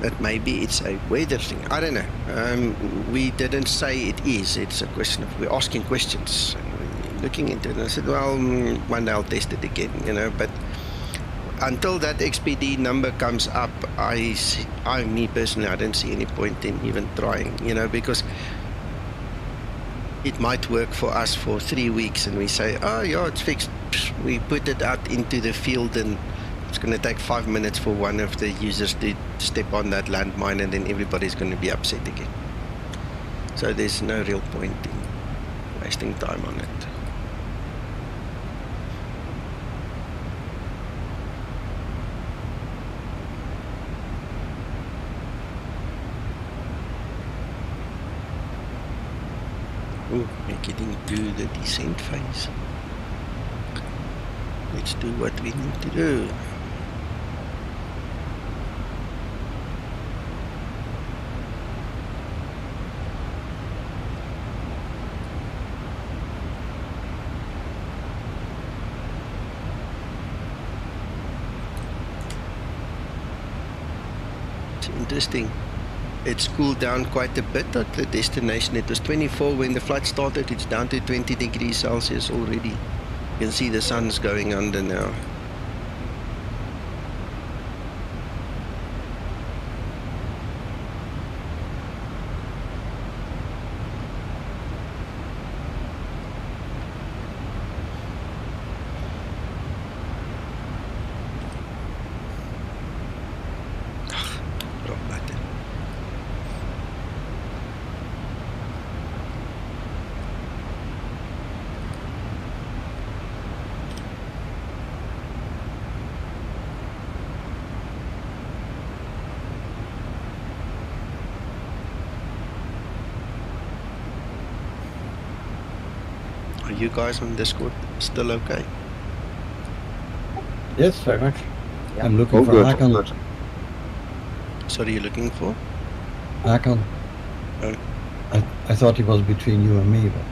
that maybe it's a weather thing. I don't know. We didn't say it is. It's a question of, we're asking questions and we're looking into it. And I said, well, one day I'll test it again, you know. But until that XPD number comes up, me personally, I don't see any point in even trying, you know, because it might work for us for 3 weeks and we say, oh yeah, it's fixed. We put it out into the field and it's going to take 5 minutes for one of the users to step on that landmine, and then everybody's going to be upset again. So there's no real point in wasting time on it. Oh, we're getting to the descent phase. Let's Let's do what we need to do. It's interesting. It's cooled down quite a bit at the destination. It was 24 when the flight started. It's down to 20 degrees Celsius already. You can see the sun's going under now. Wrong button. Are you guys on Discord still okay? Yes, very much. Yeah. I'm looking Oh, for good. Hakan. Good. Sorry, you're looking for? Hakan. Oh. I thought he was between you and me, but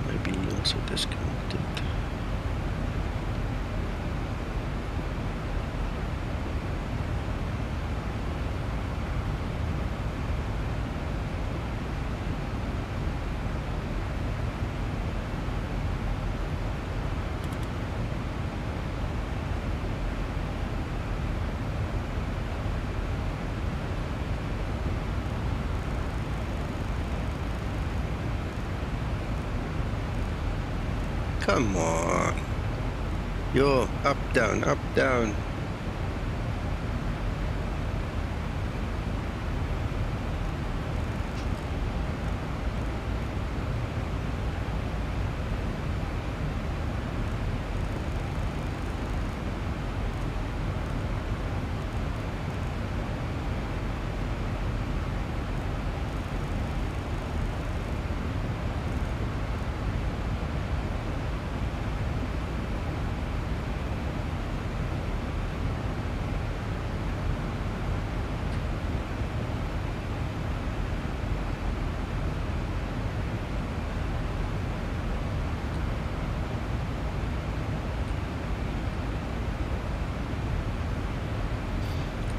Maybe also disconnected. Come on. Yo, up, down, up, down.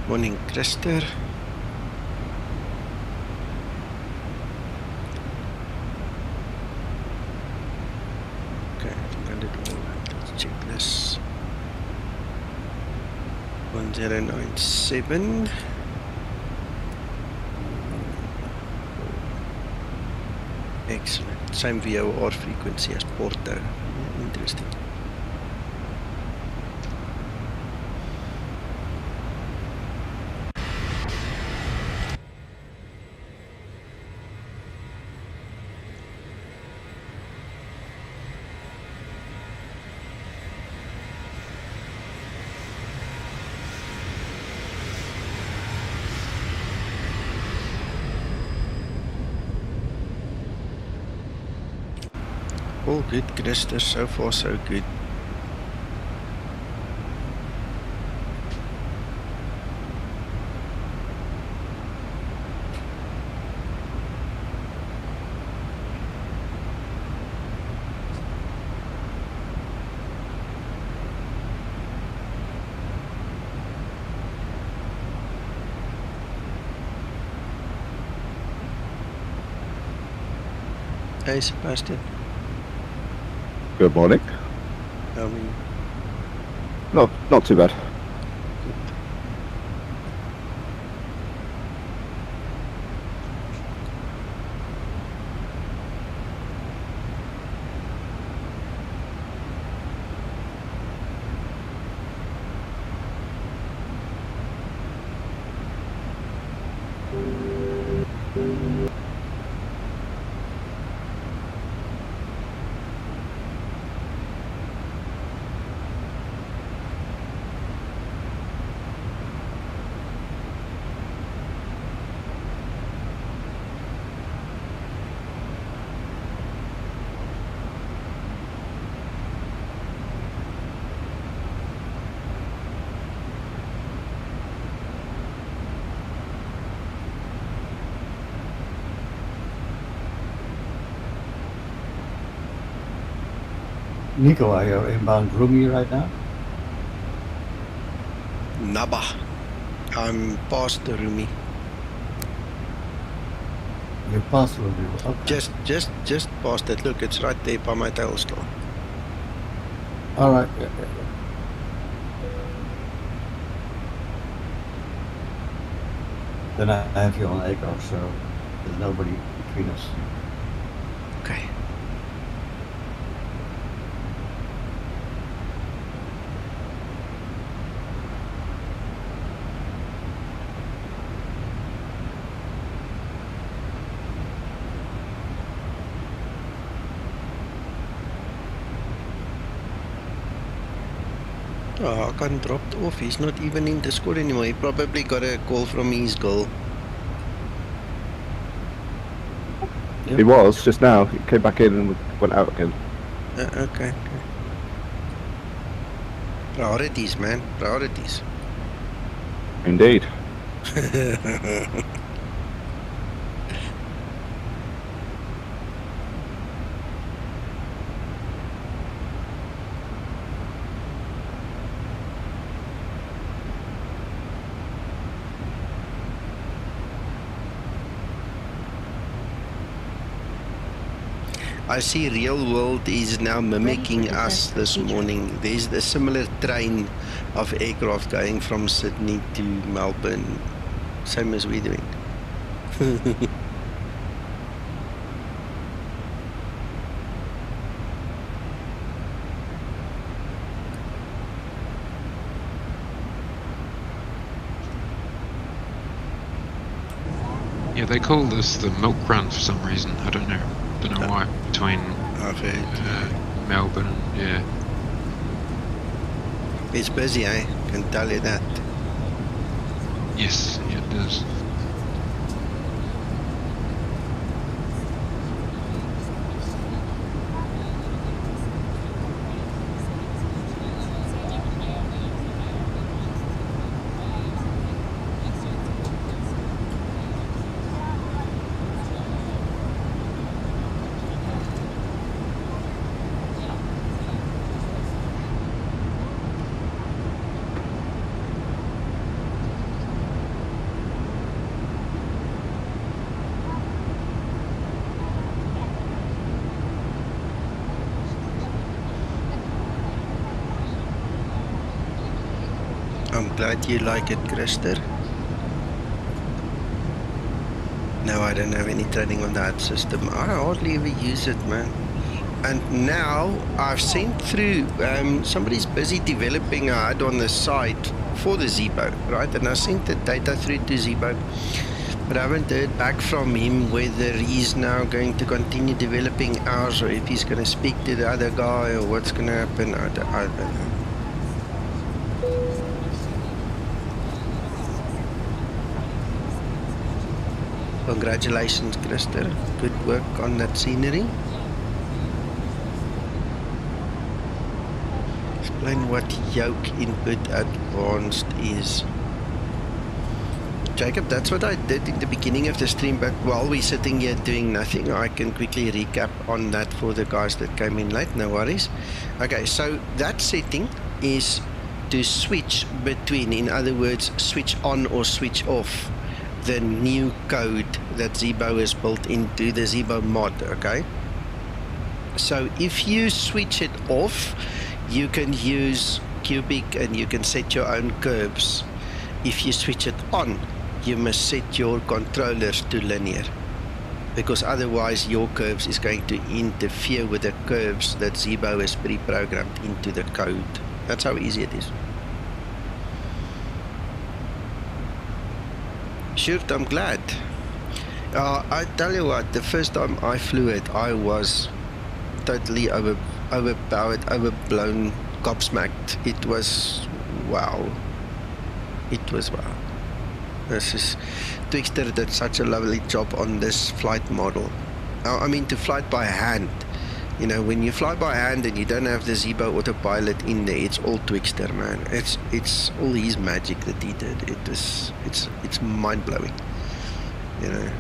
Morning, Christer. Okay, I think I did all right. Let's check this. 1097. Excellent. Same VOR frequency as Porto. Interesting. All good, Christer. So far, so good. Hey, Sebastian. Good morning. How are you? Not too bad. Nico, are you inbound RUMIE right now? NABBA. I'm past the RUMIE. You're past RUMIE. Okay. Just past it. Look, it's right there by my tail store. All right. Yeah. Then I have you on Takeoff, so there's nobody between us. Okay. Oh, Hakan dropped off. He's not even in Discord anymore. He probably got a call from his girl. Yep. He was just now. He came back in and went out again. Okay. Priorities, man. Priorities. Indeed. I see Real World is now mimicking us this morning. There's a similar train of aircraft going from Sydney to Melbourne, same as we're doing. Yeah, they call this the milk run for some reason. I don't know why. Between Melbourne and yeah. It's busy, I can tell you that. Yes, yeah, it is. I'm glad you like it, Krister. No, I don't have any training on that system. I hardly ever use it, man. And now I've sent through, somebody's busy developing a HUD on the site for the Zibo, right? And I sent the data through to Zibo, but I haven't heard back from him whether he's now going to continue developing ours or if he's going to speak to the other guy or what's going to happen. I don't know. Congratulations, Krister. Good work on that scenery. Explain what yoke input advanced is. Jacob, that's what I did in the beginning of the stream, but while we're sitting here doing nothing, I can quickly recap on that for the guys that came in late, no worries. Okay, so that setting is to switch between, in other words, switch on or switch off the new code that Zibo has built into the Zibo mod, okay? So if you switch it off, you can use cubic and you can set your own curves. If you switch it on, you must set your controllers to linear, because otherwise your curves is going to interfere with the curves that Zibo has pre-programmed into the code. That's how easy it is. Sure, I'm glad. I tell you what, the first time I flew it, I was totally overpowered, overblown, gobsmacked. It was wow. It was wow. This is Twixter did such a lovely job on this flight model. I mean, to fly by hand. You know, when you fly by hand and you don't have the Zibo autopilot in there, it's all Twixter, man. It's all his magic that he did. It's mind blowing. You know.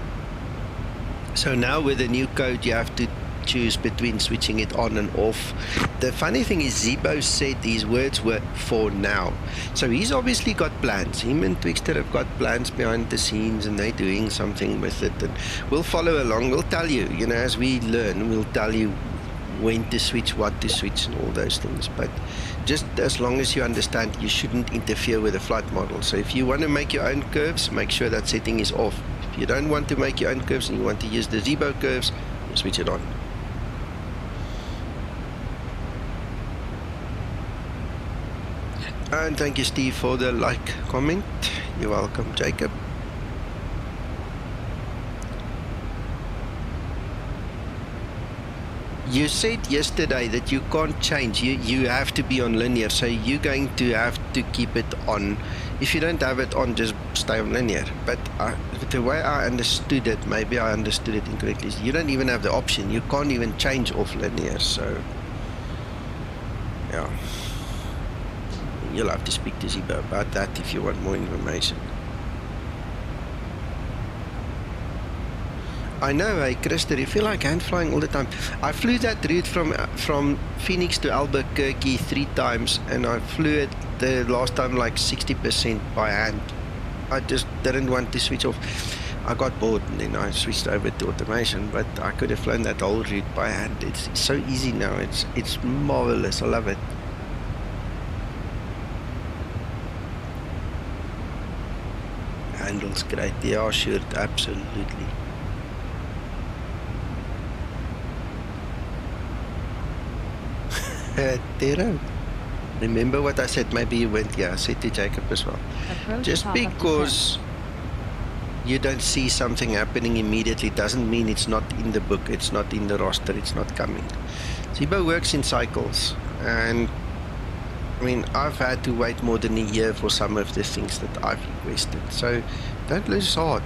So now with the new code, you have to choose between switching it on and off. The funny thing is Zibo said his words were "for now." So he's obviously got plans. Him and Twixter have got plans behind the scenes and they're doing something with it. And we'll follow along. We'll tell you, as we learn, we'll tell you when to switch, what to switch and all those things. But just as long as you understand, you shouldn't interfere with the flight model. So if you want to make your own curves, make sure that setting is off. If you don't want to make your own curves and you want to use the Zibo curves, you switch it on. And thank you, Steve, for the like comment. You're welcome, Jacob. You said yesterday that you can't change. You have to be on linear, so you're going to have to keep it on. If you don't have it on, just stay on linear. But the way I understood it, maybe I understood it incorrectly, is you don't even have the option. You can't even change off linear, so yeah. You'll have to speak to Zibo about that if you want more information. I know, hey Christer, you feel like hand flying all the time. I flew that route from Phoenix to Albuquerque 3 times, and I flew it the last time like 60% by hand. I just didn't want to switch off. I got bored and then I switched over to automation, but I could have flown that whole route by hand. It's so easy now. It's marvelous. I love it. Handles great. Yeah, sure, absolutely. Tero, remember what I said? Maybe you went, yeah, I said to Jacob as well. Just because you don't see something happening immediately doesn't mean it's not in the book, it's not in the roster, it's not coming. Zibo works in cycles, and I mean, I've had to wait more than a year for some of the things that I've requested, so don't lose heart.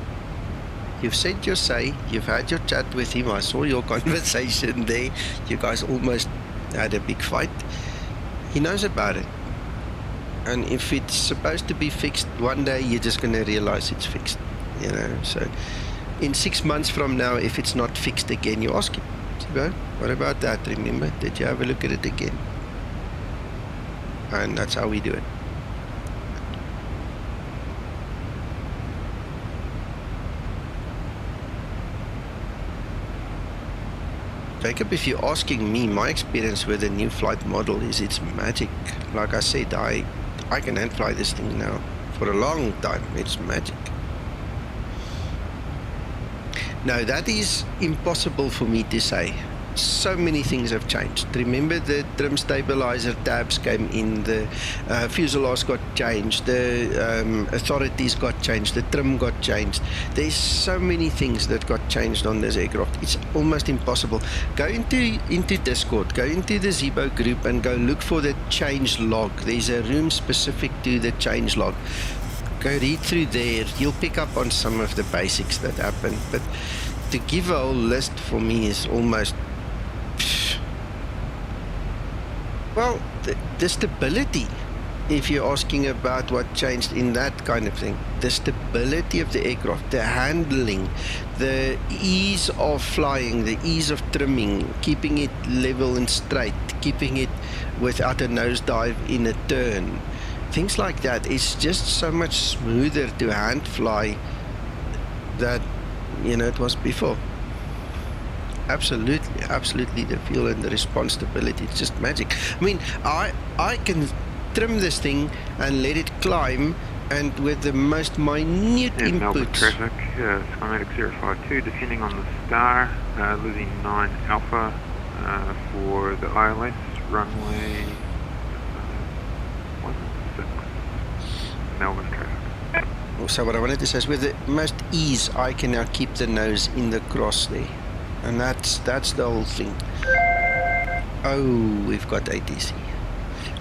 You've said your say, you've had your chat with him, I saw your conversation there, you guys almost had a big fight. He knows about it, and if it's supposed to be fixed one day, you're just going to realize it's fixed, so in 6 months from now, if it's not fixed again, you ask him, what about that? Remember, did you have a look at it again? And that's how we do it. Jacob, if you're asking me, my experience with the new flight model is it's magic. Like I said, I can hand fly this thing now for a long time. It's magic. Now that is impossible for me to say. So many things have changed. Remember, the trim stabilizer tabs came in, the fuselage got changed, the authorities got changed, the trim got changed. There's so many things that got changed on this aircraft. It's almost impossible. Go into Discord, go into the Zibo group and go look for the change log. There's a room specific to the change log. Go read through there. You'll pick up on some of the basics that happen. But to give a whole list for me is almost... Well, the stability, if you're asking about what changed in that kind of thing, the stability of the aircraft, the handling, the ease of flying, the ease of trimming, keeping it level and straight, keeping it without a nosedive in a turn, things like that. It's just so much smoother to hand fly that, it was before. Absolutely, the feel and the response stability, it's just magic. I mean, I can trim this thing and let it climb, and with the most minute inputs. Melbourne traffic, Skymatix 052, descending on the star, LIZZI 9 Alpha for the ILS, runway 16, Melbourne traffic. So what I wanted to say is, with the most ease, I can now keep the nose in the cross there. And that's the whole thing. Oh, we've got ATC.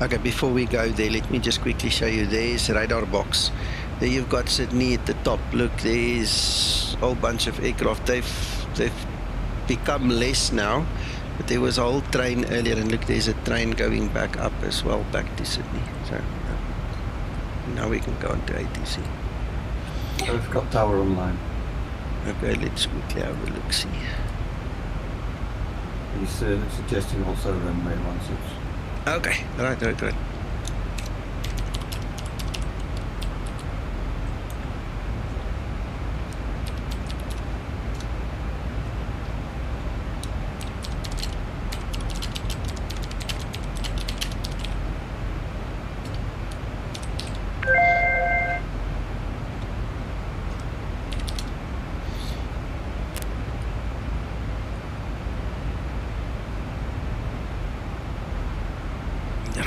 Okay, before we go there, let me just quickly show you. There's radar box. There you've got Sydney at the top. Look, there's a whole bunch of aircraft. They've become less now, but there was a whole train earlier, and look, there's a train going back up as well, back to Sydney. So now we can go on to ATC. We've got tower online. Okay, let's quickly have a look, see. He's suggesting also runway 16. Okay, right.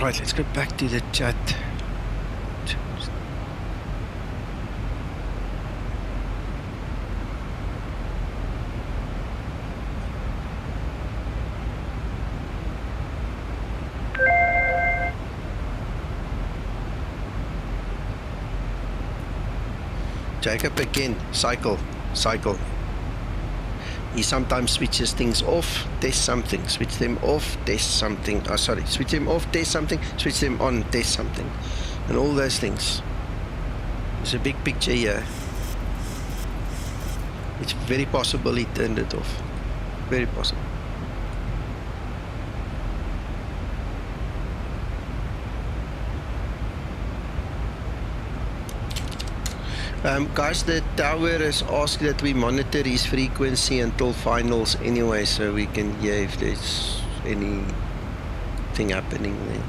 Right, let's go back to the chat. Jacob again, cycle. He sometimes switches things off, test something, switch them off, test something. Oh, sorry, switch them off, test something, switch them on, test something. And all those things. There's a big picture here. It's very possible he turned it off. Very possible. Guys, the tower has asked that we monitor his frequency until finals anyway, so we can hear if there's anything happening there.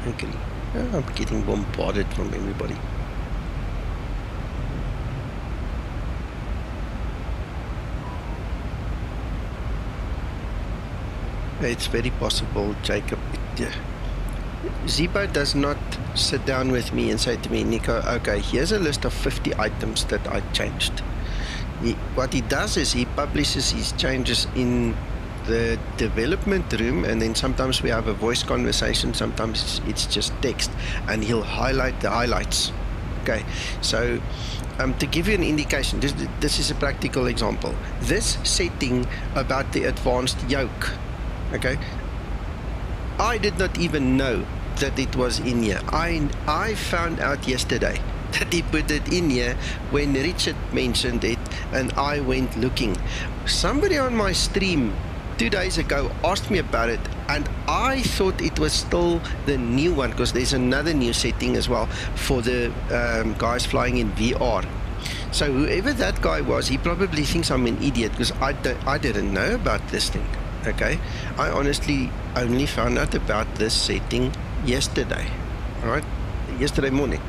Agree. I'm getting bombarded from everybody. It's very possible, Jacob. Zibo does not sit down with me and say to me, Nico, okay, here's a list of 50 items that I changed. What he does is he publishes his changes in the development room, and then sometimes we have a voice conversation, sometimes it's just text, and he'll highlight the highlights. Okay, so to give you an indication, this is a practical example. This setting about the advanced yoke, okay, I did not even know that it was in here. I found out yesterday that he put it in here when Richard mentioned it, and I went looking. Somebody on my stream 2 days ago asked me about it, and I thought it was still the new one, because there's another new setting as well for the guys flying in VR. So whoever that guy was, he probably thinks I'm an idiot, because I didn't know about this thing. Okay, I honestly only found out about this setting yesterday, right? Yesterday morning,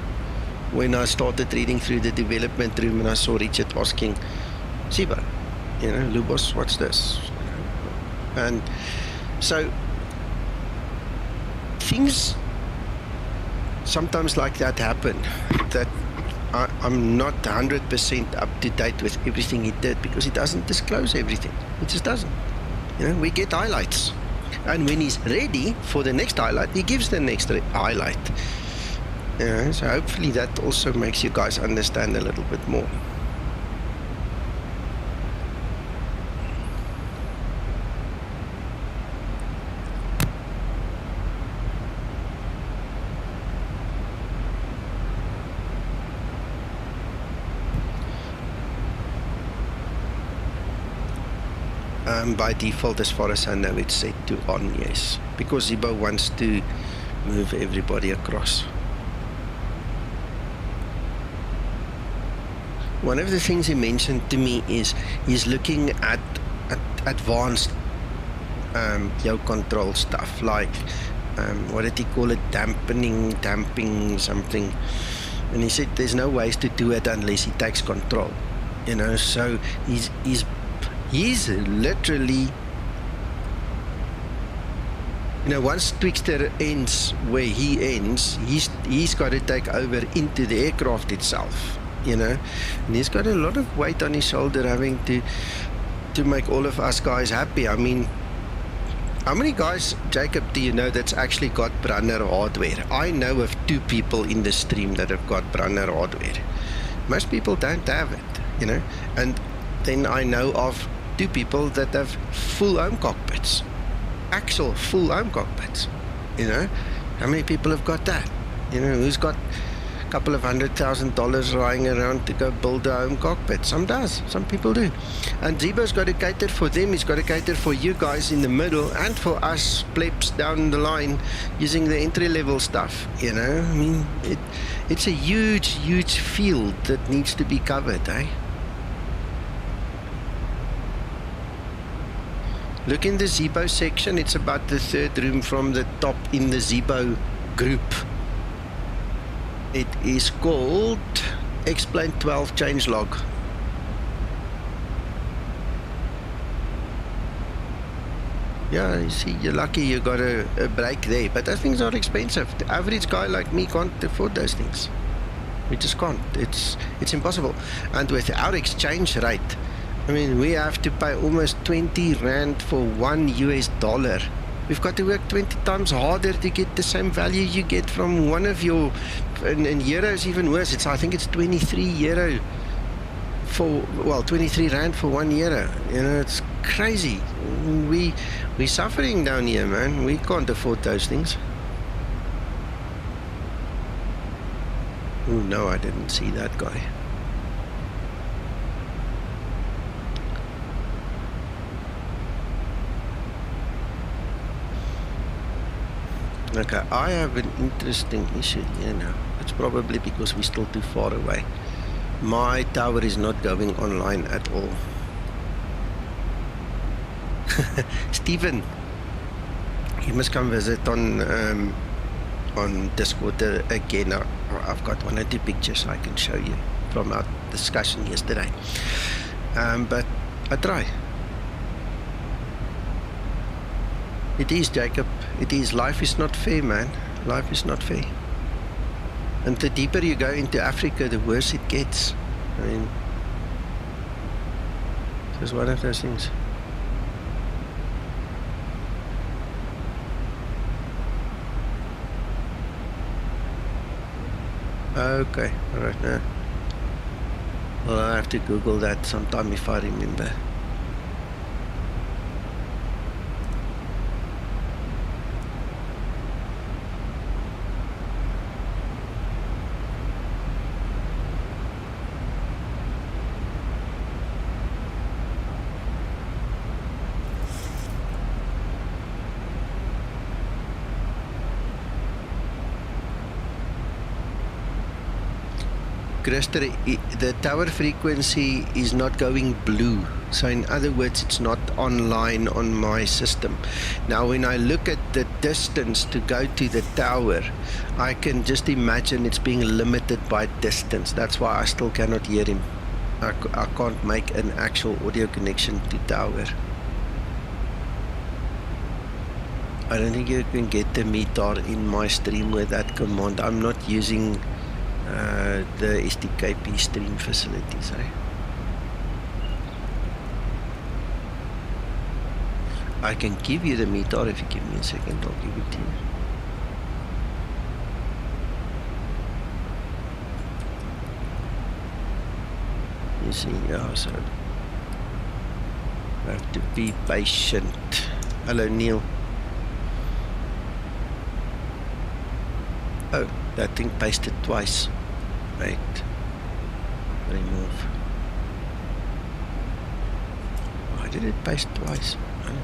when I started reading through the development room and I saw Richard asking, Zibo, LUVAS, what's this? And so things sometimes like that happen, that I'm not 100% up to date with everything he did, because he doesn't disclose everything. He just doesn't. We get highlights, and when he's ready for the next highlight, he gives the next highlight. So hopefully that also makes you guys understand a little bit more. By default, as far as I know, it's set to on, yes, because Zibo wants to move everybody across. One of the things he mentioned to me is he's looking at advanced yoke control stuff, like what did he call it, damping something, and he said there's no ways to do it unless he takes control, so he's literally, once Twixter ends where he ends, he's got to take over into the aircraft itself, and he's got a lot of weight on his shoulder, having to make all of us guys happy. I mean, how many guys, Jacob, do you know that's actually got Brunner hardware? I know of 2 people in the stream that have got Brunner hardware. Most people don't have it, and then I know of 2 people that have full home cockpits, actual full home cockpits. You know, how many people have got that? You know, who's got a couple of $100,000 lying around to go build a home cockpit? Some does, some people do. And Zibo's got to cater for them. He's got to cater for you guys in the middle and for us plebs down the line using the entry-level stuff. You know, I mean, it's a huge, huge field that needs to be covered, eh? Look in the Zibo section, it's about the third room from the top in the Zibo group. It is called Explain 12 Changelog. Yeah, you see, you're lucky you got a break there, but those things are expensive. The average guy like me can't afford those things. We just can't. It's impossible. And with our exchange rate, I mean, we have to pay almost 20 Rand for $1. We've got to work 20 times harder to get the same value you get from one of your, and euros even worse. I think it's 23 euro for, well, 23 Rand for €1. You know, it's crazy. We're suffering down here, man. We can't afford those things. Oh no, I didn't see that guy. Okay, I have an interesting issue here now. It's probably because we're still too far away. My tower is not going online at all. Stephen, you must come visit on Discord again. I've got 1 or 2 pictures I can show you from our discussion yesterday. But I try. It is, Jacob. It is. Life is not fair, man. Life is not fair. And the deeper you go into Africa, the worse it gets. I mean, it's one of those things. Okay, alright, now. Well, I'll have to Google that sometime if I remember. Christer, the tower frequency is not going blue. So in other words, it's not online on my system. Now when I look at the distance to go to the tower, I can just imagine it's being limited by distance. That's why I still cannot hear him. I can't make an actual audio connection to tower. I don't think you can get the meter in my stream with that command. I'm not using the SDKP stream facilities, eh? I can give you the meter if you give me a second. I'll give it to you. You see, yeah, so I have to be patient. Hello, Neil. Oh, that thing pasted twice. Right. Remove. Why did it paste twice? I don't know.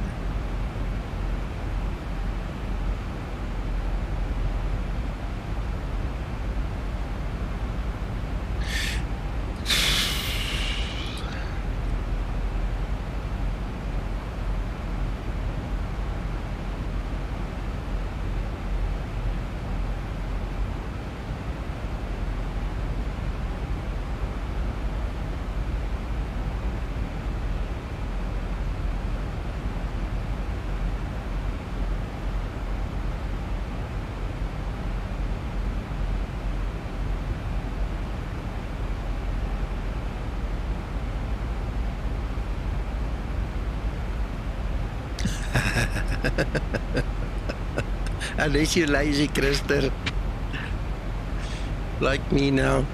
Unless you're lazy, Christer. Like me now.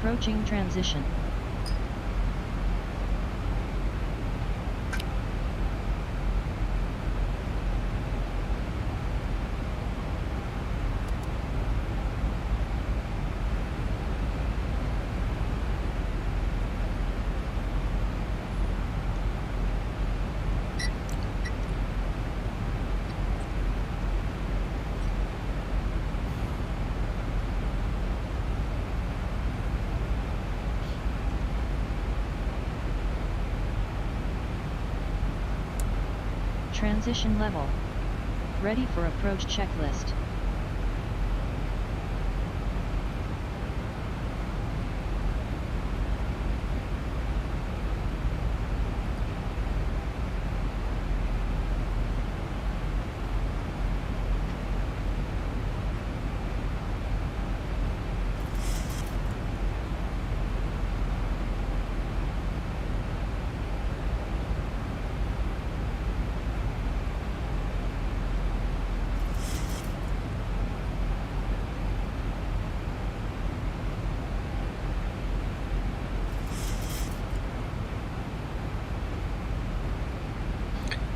Approaching transition. Transition level. Ready for approach checklist.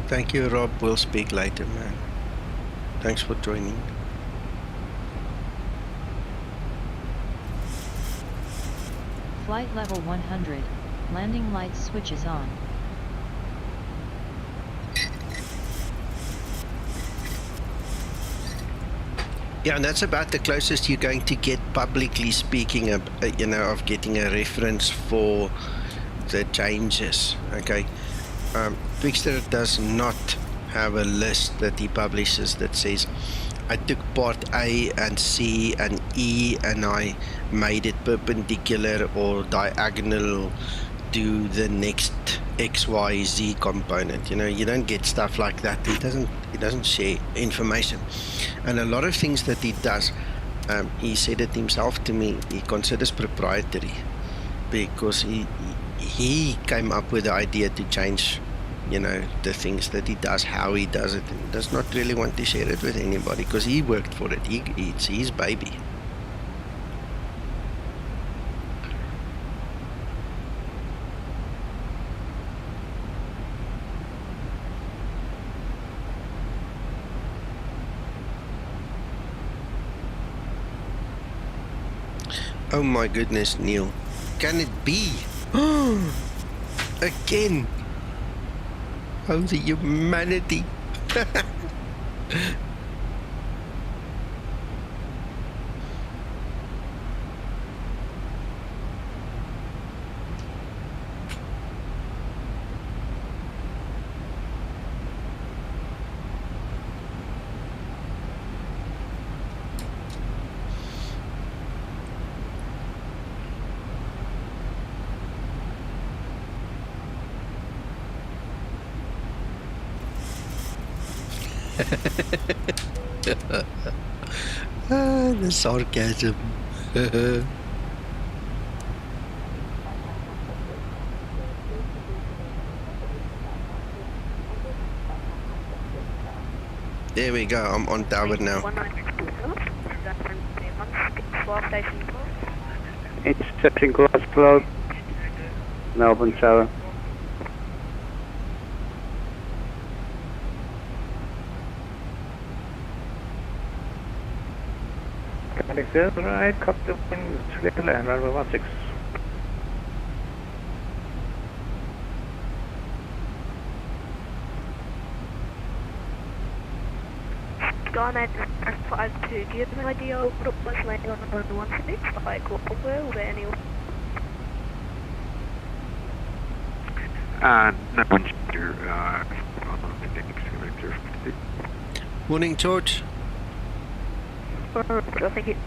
Thank you, Rob. We'll speak later, man. Thanks for joining. Flight level 100. Landing lights switches on. Yeah, and that's about the closest you're going to get publicly speaking, of getting a reference for the changes. Okay. Twixter does not have a list that he publishes that says, I took part A and C and E and I made it perpendicular or diagonal to the next XYZ component. You don't get stuff like that. He doesn't share information. And a lot of things that he does, he said it himself to me, he considers proprietary, because he came up with the idea to change the things that he does, how he does it, and does not really want to share it with anybody because he worked for it. It's his baby. Oh my goodness, Neil. Can it be? Again. Oh, the humanity. The sarcasm. There we go, I'm on tower now. Intercepting glass cloud, Melbourne tower. Right, cut the wind, clear land, runway 16. Skymatix 52, do you have an idea of what it was landing on runway 16? Like, what were there any? No one here, Morning, George. I think it.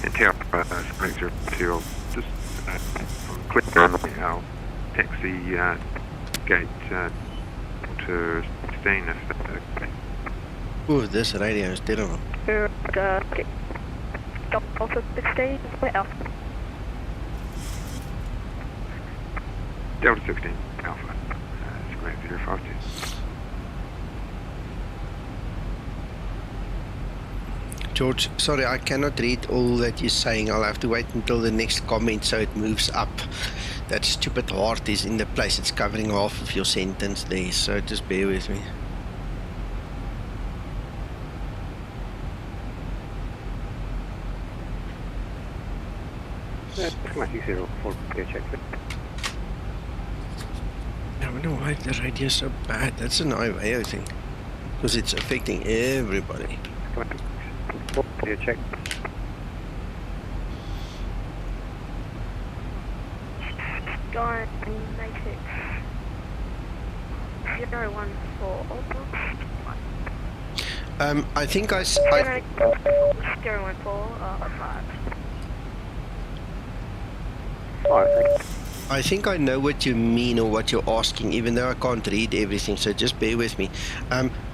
And Takeoff, Sprinter 2, just click on our taxi gate to 16 if that's okay. Ooh, this radio is terrible. Delta 16, where else? Delta 16, Alpha, Skymatix 052. George, sorry, I cannot read all that you're saying. I'll have to wait until the next comment so it moves up. That stupid heart is in the place. It's covering half of your sentence there, so just bear with me. Schematic 04, clear checklist. I wonder why the radio is so bad. That's an IVAO thing. Because it's affecting everybody. Schematic 4, clear check. Skymatix 014. I think I 014, 5. I think I know what you mean or what you're asking, even though I can't read everything, so just bear with me.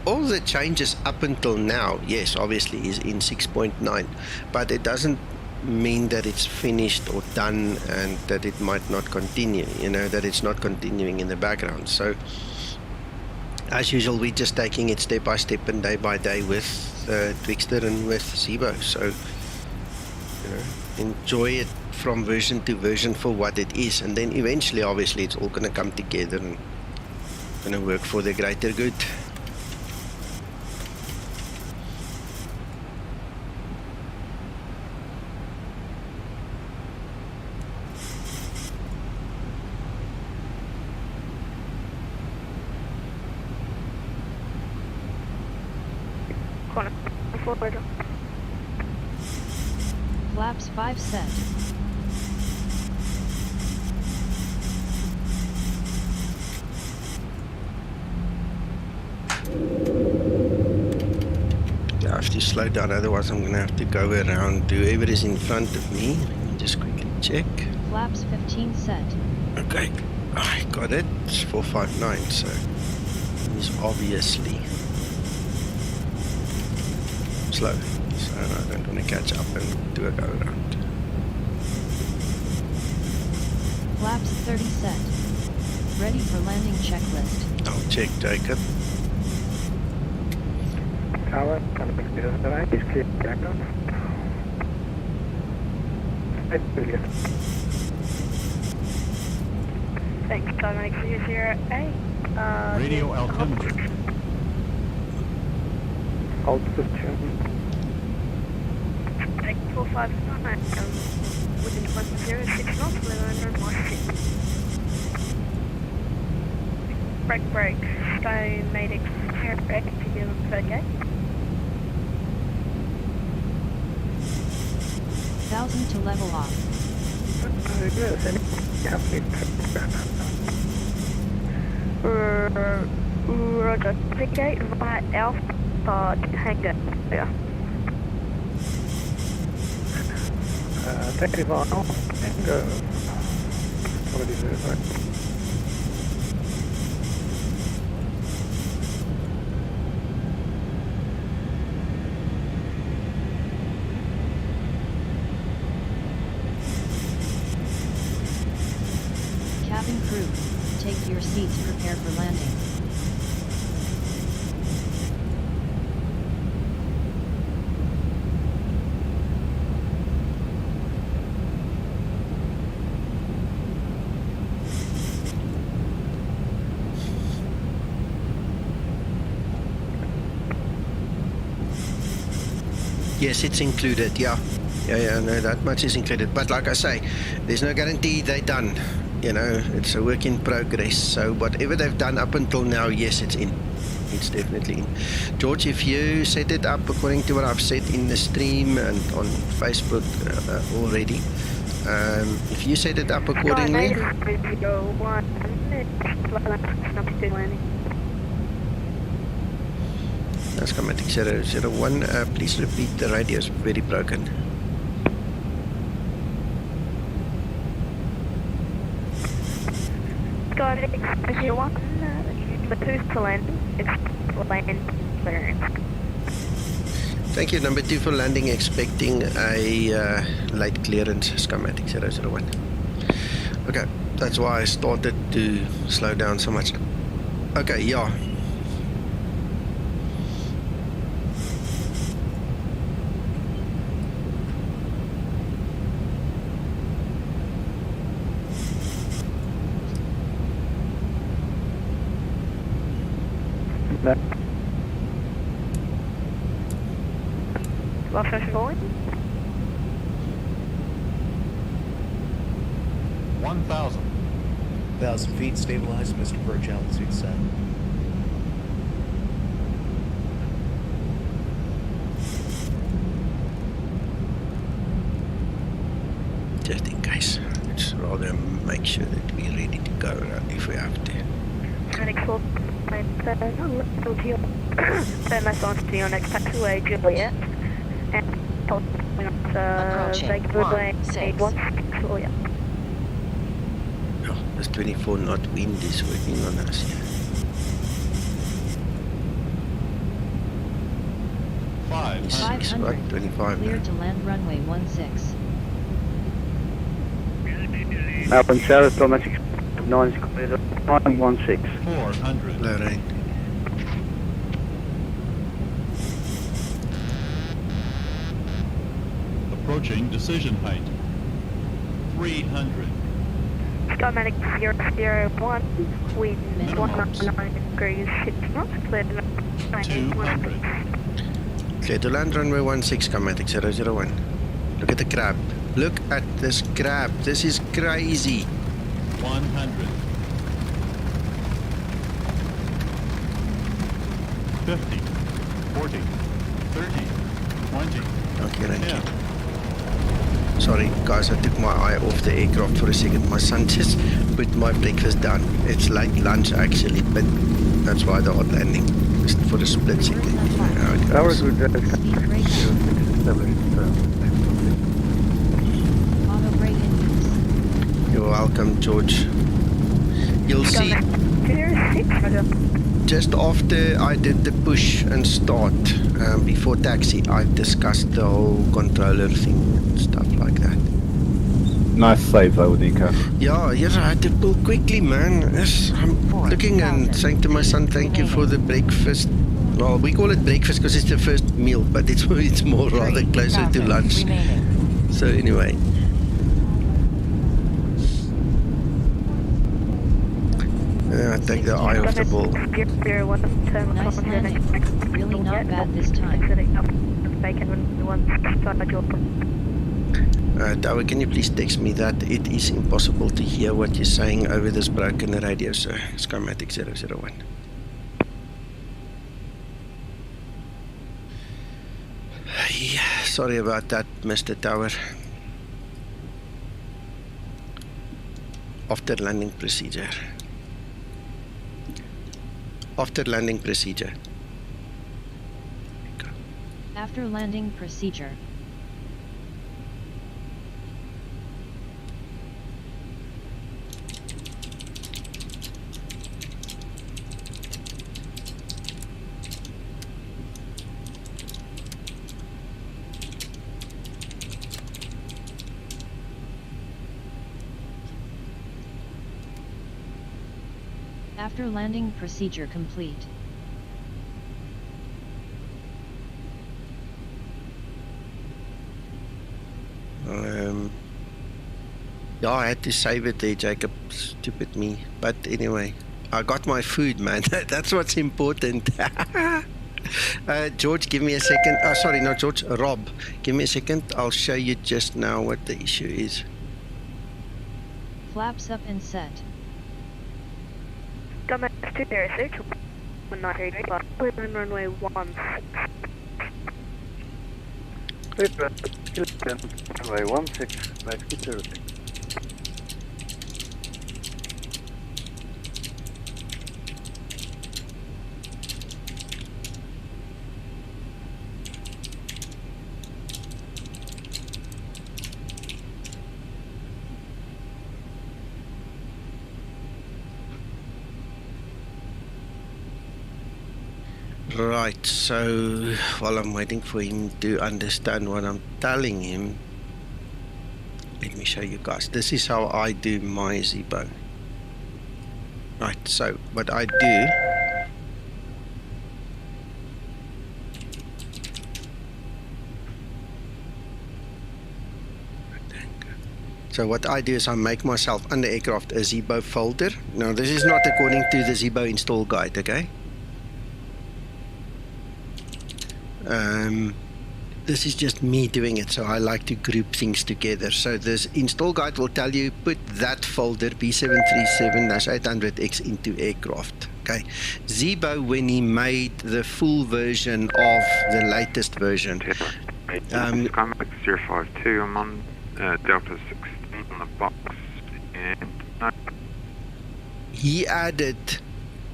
All the changes up until now, yes, obviously is in 6.9, but it doesn't mean that it's finished or done and that it might not continue, you know, that it's not continuing in the background. So as usual, we're just taking it step by step and day by day with Twixter and with Zibo. So, you know, enjoy it from version to version for what it is, and then eventually, obviously, it's all going to come together and going to work for the greater good. Corner forward. Flaps 5 set. I have to slow down, otherwise I'm going to have to go around to whoever is in front of me. Let me just quickly check. Flaps 15 set. Okay, I got it. It's 459, so he's obviously slow, so I don't want to catch up and do a go around. Flaps 30 set. Ready for landing checklist. I'll check, Jacob. Tower, Skymatix 009 is clear background. Brilliant. Thanks, Skymatix 008. Radio altimeter. Altitude. Take 459, within 106 knots, 1116. Break, Skymatix 008 to 38. 1000 to level off. Yes, any happening. Roger, 38 via Alpha hangar. Yeah. 35 and what is it, right? Cabin crew, take your seats, prepare for landing. Yes, it's included, yeah. Yeah, no, that much is included. But like I say, there's no guarantee they're done. You know, it's a work in progress. So whatever they've done up until now, yes, it's in. It's definitely in. George, if you set it up according to what I've said in the stream and on Facebook already, if you set it up accordingly... That's Skymatix 001. Please repeat, the radio is very broken. Skymatix 01, number 2 to landing, expect land clearance. Thank you, number 2 for landing, expecting a light clearance, Skymatix 001. Okay, that's why I started to slow down so much. Okay, yeah. Left. Last session going. 1,000. 1,000 feet, stabilized, Mr. Birch, altitude set. Just in case. Just rather make sure that we're ready to go around if we have to. Next floor, turn left onto your next taxiway, Juliet. And Approaching 16 Juliet. Oh, this 24 knot wind is working on us here. 500. 25. Clear to land runway 16. Melbourne South, Skymatix 916. 400. Low rain. Approaching decision height. 300. Skymatix 001, wind 199 degrees 6 knots, clear to land 200. Clear to land runway 16, Skymatix 001. Look at the crab. Look at this crab. This is crazy. 100. 50. 40. 30. 20. Okay, thank you. Sorry guys, I took my eye off the aircraft for a second. My son just put my breakfast down. It's late lunch actually, but that's why the hot landing. Just for a split second. Power good. Auto brake in use. You're welcome, George. You'll see. Just after I did the push and start, before taxi, I discussed the whole controller thing and stuff like that. Nice save though, Nico. Yeah, yes, I had to pull quickly, man. Yes, I'm looking and saying to my son, thank you for the breakfast. Well, we call it breakfast because it's the first meal, but it's more rather closer to lunch. So anyway. I take the eye off the ball. Nice landing. Really not bad this time. Tower, can you please text me that? It is impossible to hear what you're saying over this broken radio, sir. Skymatix 001. Yeah, sorry about that, Mr. Tower. After landing procedure. After landing procedure. After landing procedure. After landing procedure complete. Yeah, I had to save it there, Jacob. Stupid me. But anyway, I got my food, man. That's what's important. George, give me a second. Oh, sorry, not George. Rob, give me a second. I'll show you just now what the issue is. Flaps up and set. Skymatix 206, 193, runway 16. Runway 16, back to 06. Right, so while I'm waiting for him to understand what I'm telling him, let me show you guys. This is how I do my Zibo. Right, so what I do, is I make myself under aircraft a Zibo folder. Now this is not according to the Zibo install guide, okay? This is just me doing it, so I like to group things together. So this install guide will tell you put that folder B737-800X into aircraft. Okay, Zibo, when he made the full version of the latest version, Skymatix 052, I'm on Delta 16 on the box, and he added,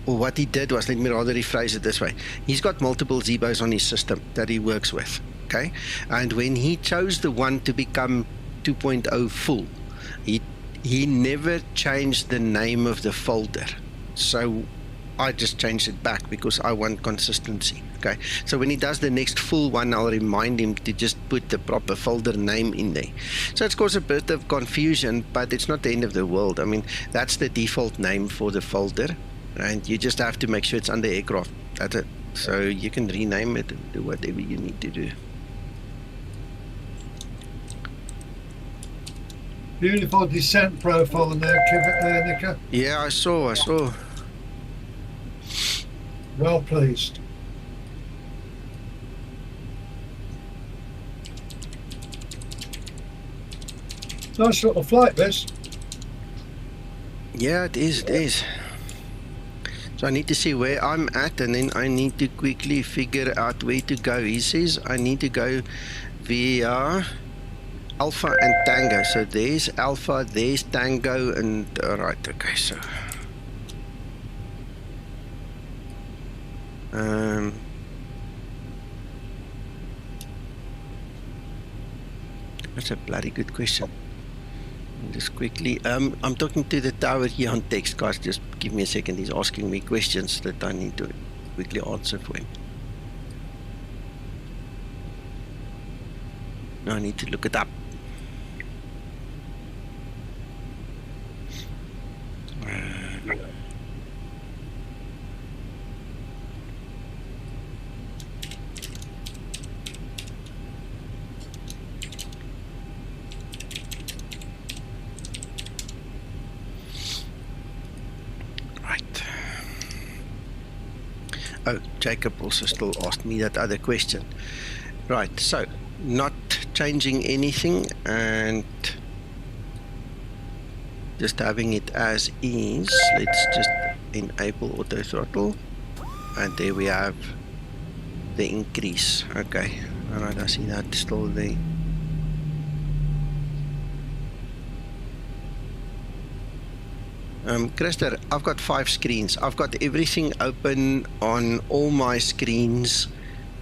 or what he did was, let me rather rephrase it this way, he's got multiple Zibos on his system that he works with. Okay, and when he chose the one to become 2.0 full, he never changed the name of the folder. So I just changed it back because I want consistency. Okay, so when he does the next full one, I'll remind him to just put the proper folder name in there. So it's caused a bit of confusion, but it's not the end of the world. I mean, that's the default name for the folder, and you just have to make sure it's under aircraft. That's it. So you can rename it and do whatever you need to do. Beautiful descent profile there, Nicker. Yeah, I saw. Well pleased. Nice little flight, this. Yeah, it is. So I need to see where I'm at, and then I need to quickly figure out where to go. He says I need to go via Alpha and Tango. So there's Alpha, there's Tango, and alright, okay, so that's a bloody good question. Just quickly, I'm talking to the tower here on text, guys. Just give me a second. He's asking me questions that I need to quickly answer for him. Now I need to look it up. Oh, Jacob also still asked me that other question. Right, so not changing anything and just having it as is. Let's just enable auto throttle, and there we have the increase. Okay, alright, I see that still there. Christer, I've got 5 screens. I've got everything open on all my screens,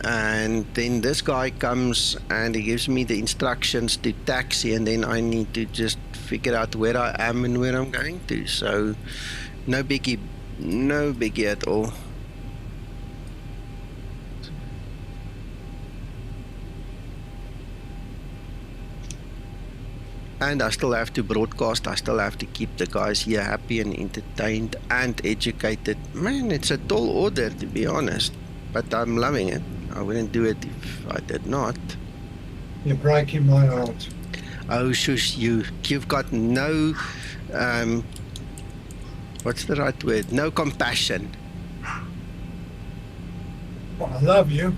and then this guy comes and he gives me the instructions to taxi, and then I need to just figure out where I am and where I'm going to. So no biggie at all. And I still have to broadcast. I still have to keep the guys here happy and entertained and educated. Man, it's a tall order, to be honest, but I'm loving it. I wouldn't do it if I did not. You're breaking my heart. Oh, shush, you've got no what's the right word? No compassion. Well, I love you.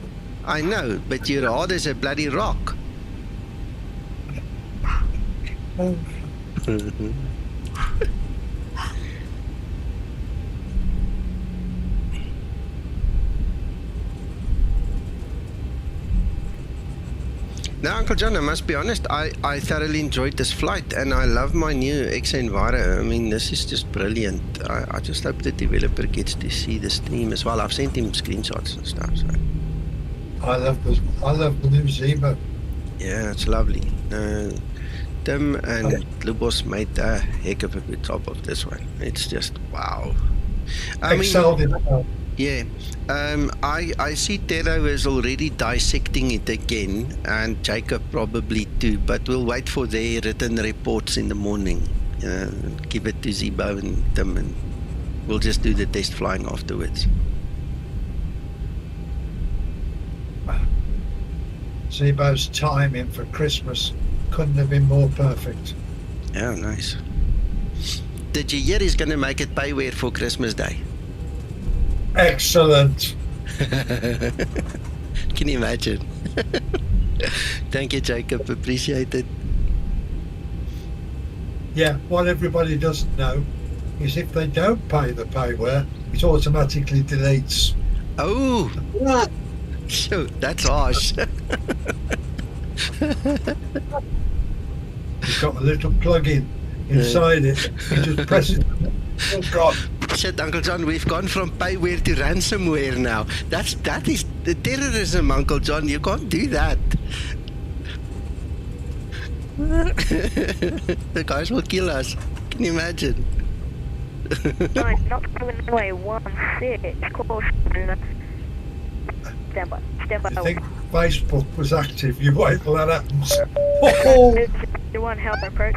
I know, but you're hard as a bloody rock. Now, Uncle John, I must be honest, I thoroughly enjoyed this flight, and I love my new xEnviro. I mean, this is just brilliant. I just hope the developer gets to see the stream as well. I've sent him screenshots and stuff. So. I love the new Zibo. Yeah, it's lovely. Tim and Lubos made a heck of a good job of this one. It's just wow. I mean, yeah. I see Tero is already dissecting it again, and Jacob probably too. But we'll wait for their written reports in the morning. Give it to Zibo and Tim, and we'll just do the test flying afterwards. Zibo's timing for Christmas couldn't have been more perfect. Yeah, nice. Did you hear he's going to make it payware for Christmas Day? Excellent. Can you imagine? Thank you, Jacob. Appreciate it. Yeah, what everybody doesn't know is if they don't pay the payware, it automatically deletes. Oh, so that's harsh. You've got a little plug-in inside it. You just press it. Oh God! Shit, Uncle John, we've gone from payware to ransomware now. That is the terrorism, Uncle John. You can't do that. The guys will kill us. Can you imagine? I'm not giving away 1-6. Caution. Stand by. Stand by. I think Facebook was active. You wait till that happens. The one help approach.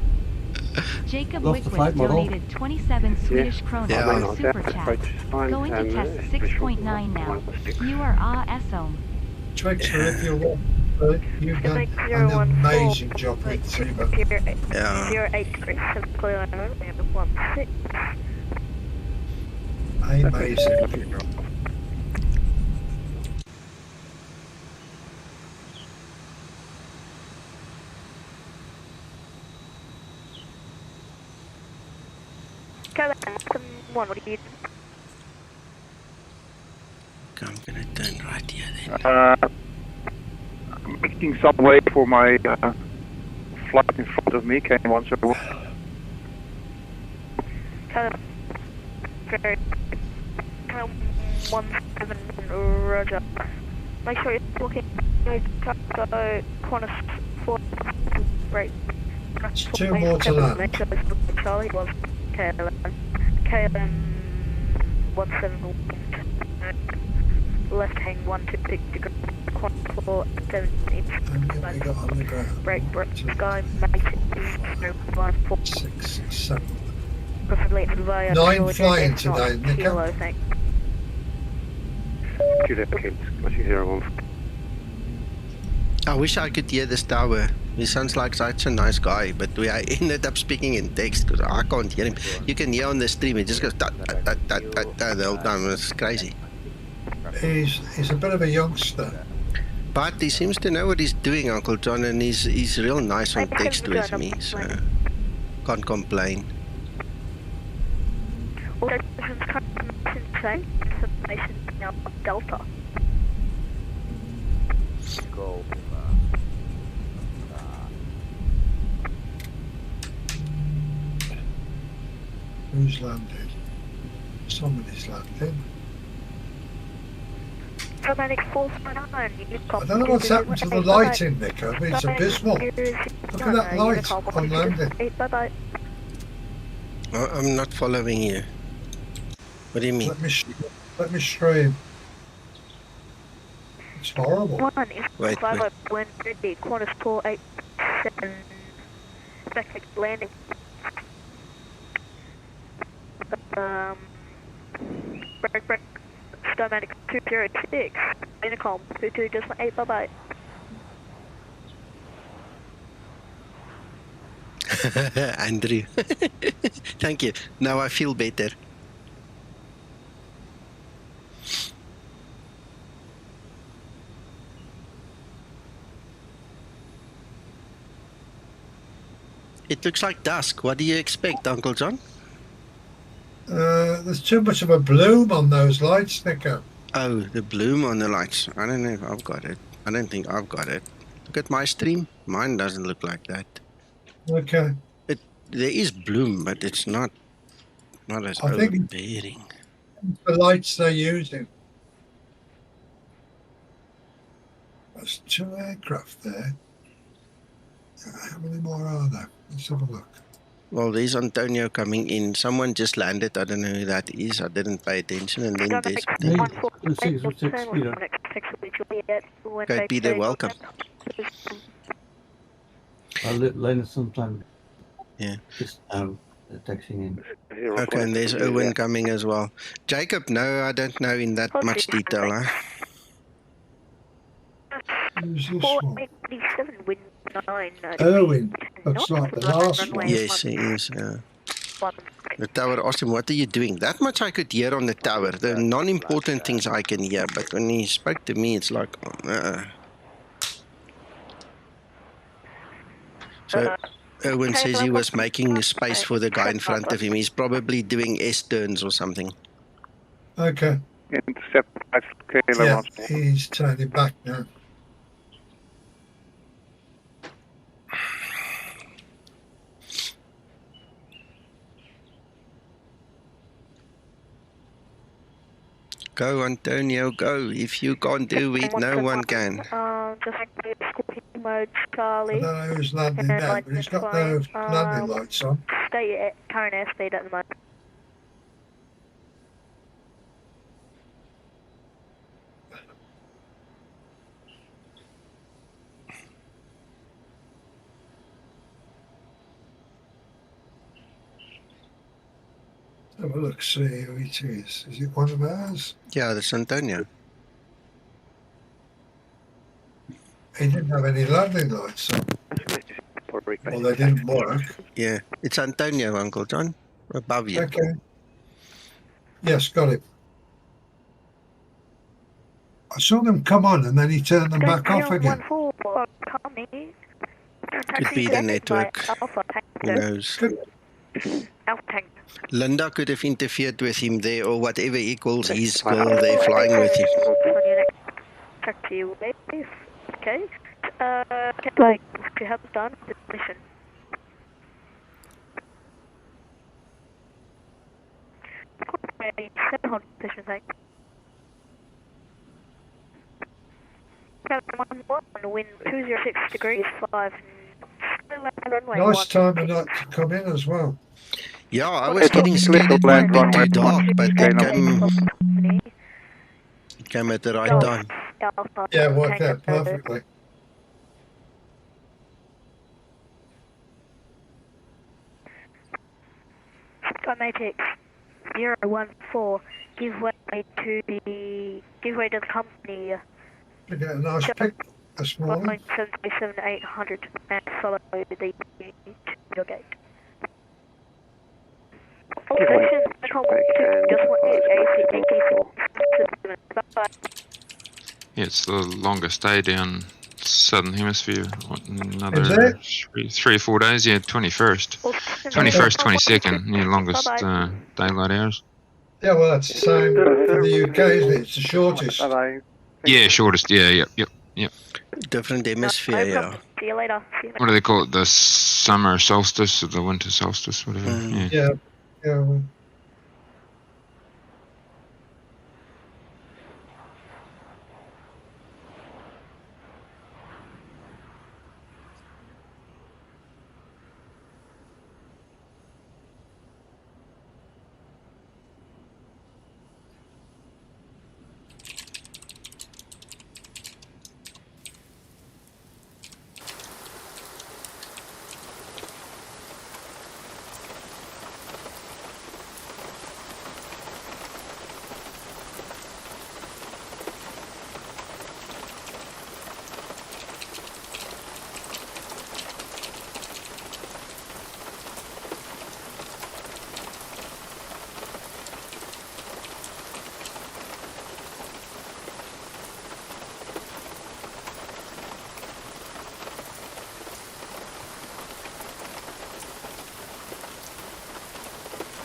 Jacob Lost the Wickwood flight model. donated 27 Swedish kroner Yeah. for Super Chat. Going to test 6.9 now. You are awesome. Trickster, if you want, you've done an amazing job with Zibo. Yeah. 0836 clear and 1-6. Amazing. Kevin, what do you do? I'm gonna turn right here then. I'm making some way for my flight in front of me. Came once over. Kevin, very 17 Roger. Make sure you're looking at corner 4 right. It's 2 more to land. Make sure it's Charlie was KLM 171 left hang 126 degree corner 4 7 inch break Skymatix VA 4 6, 7. preferably via 9 flying today, Nico. Kilo, thanks. I wish I could hear this tower. He sounds like such a nice guy, but I ended up speaking in text because I can't hear him. You can hear on the stream, it just goes da, da, da, da, da, da, the whole time. It's crazy. He's a bit of a youngster. But he seems to know what he's doing, Uncle John, and he's real nice on text with me, so can't complain. Also, information now Delta. Go. Who's landed? Somebody's landed. Romantic 4.9. I don't know what's happened to the lighting, Nico, but it's abysmal. Look at that light on landing. Bye-bye. I'm not following you. What do you mean? Let me stream. It's horrible. One is Wait. 5 corners 487 back landing. Break. Skymatix 206. Intercom 22 just 8. Bye-bye. Andrew. Thank you. Now I feel better. It looks like dusk. What do you expect, Uncle John? There's too much of a bloom on those lights, Nico. Oh, the bloom on the lights. I don't know if I've got it. I don't think I've got it. Look at my stream. Mine doesn't look like that. Okay. There is bloom, but it's not as overbearing. The lights they're using. There's 2 aircraft there. How many more are there? Let's have a look. Well, there's Antonio coming in. Someone just landed. I don't know who that is. I didn't pay attention. And then there's Okay, Peter, welcome. I'll let sometime. Yeah. Just texting in. Okay, and there's Owen coming as well. Jacob, no, I don't know in that much detail, huh? Who's this one? 487 wind 9. Owen. Looks like the last one. Yes, he is, yeah. The tower asked him, what are you doing? That much I could hear on the tower. The non-important things I can hear, but when he spoke to me, it's like, So Owen says he was making space for the guy in front of him. He's probably doing S-turns or something. Okay. Intercept 5 kilo. Yeah, he's turning back now. Go, Antonio, go. If you can't do it, no one can. Just Scorpion mode, Charlie. I don't know who's landing now, but he's got no landing lights on. Stay at current airspeed at the moment. Have a look, see who it is. Is it one of ours? Yeah, that's Antonio. He didn't have any landing lights on. Well, they didn't work. Yeah, it's Antonio, Uncle John, above you. Okay. Yes, got it. I saw them come on and then he turned them back off again. Could be the network. Who knows? Linda could have interfered with him there, or whatever he calls his girl there flying with him. Okay. Like, you have done the mission. Wind 206 degrees 5. Nice time of night to come in as well. Yeah, I was getting scared it might be too dark, but it came at the right time. Yeah, it worked out perfectly. Skymatix 014, give way to the company. We get a nice pic this morning. 77800 and follow the your gate. Yeah, it's the longest day down southern hemisphere. What, another 3 or 4 days. Yeah, 21st, 22nd. Yeah, longest daylight hours. Yeah, well, that's the same for the UK, isn't it? It's the shortest. Yeah, shortest. Yeah, yep. Different hemisphere, yeah. See you later. What do they call it? The summer solstice or the winter solstice, whatever. Yeah.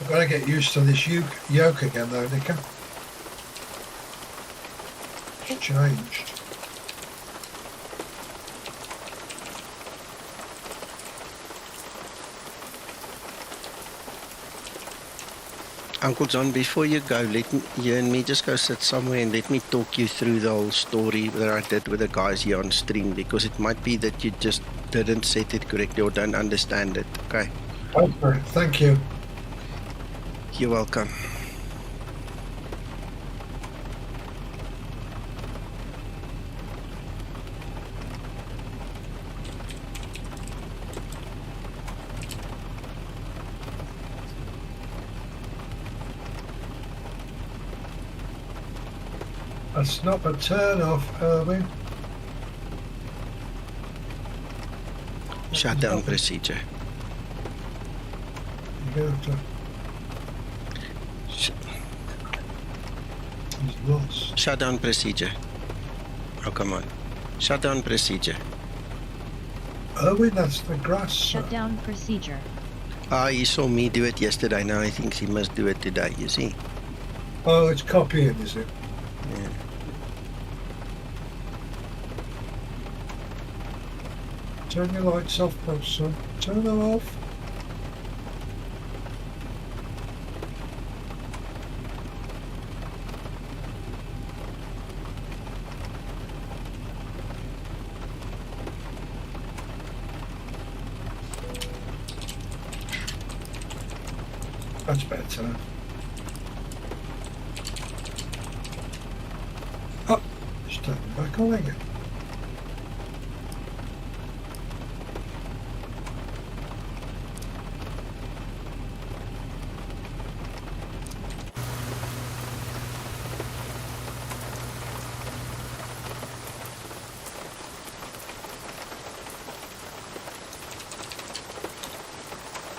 I've got to get used to this yoke again though, Nicker. It's changed. Uncle John, before you go, let me, you and me just go sit somewhere and let me talk you through the whole story that I did with the guys here on stream, because it might be that you just didn't set it correctly or don't understand it, okay? Okay, thank you. You're welcome. That's not a turn off, Irving. Shutdown procedure. You have to lost. Shutdown procedure. Oh, come on. Shutdown procedure. Erwin, that's the grass. Shutdown procedure. He saw me do it yesterday. Now he thinks he must do it today, you see. Oh, it's copying, is it? Yeah. Turn your lights off, though, son. Turn them off. That's better. Oh, just turn it back on again.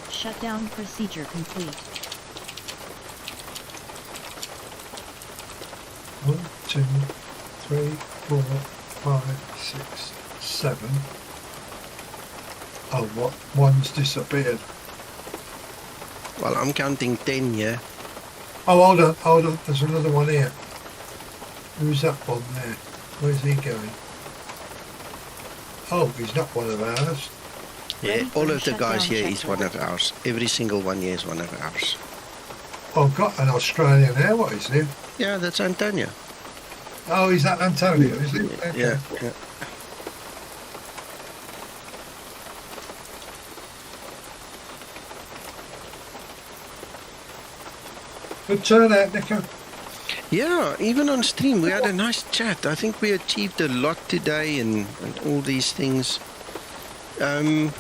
Shutdown procedure complete. 1, 2, 3, 4, 5, 6, 7. Oh, what? One's disappeared. Well, I'm counting 10 here. Oh, hold on. There's another one here. Who's that one there? Where's he going? Oh, he's not one of ours. Yeah, all of the guys here is one of ours. Every single one here is one of ours. Oh, I've got an Australian there. What is he? Yeah, that's Antonio. Oh, is that Antonio, is it? Okay. Yeah, yeah. Good turnout, Nico. Yeah, even on stream we had a nice chat. I think we achieved a lot today and all these things. I'm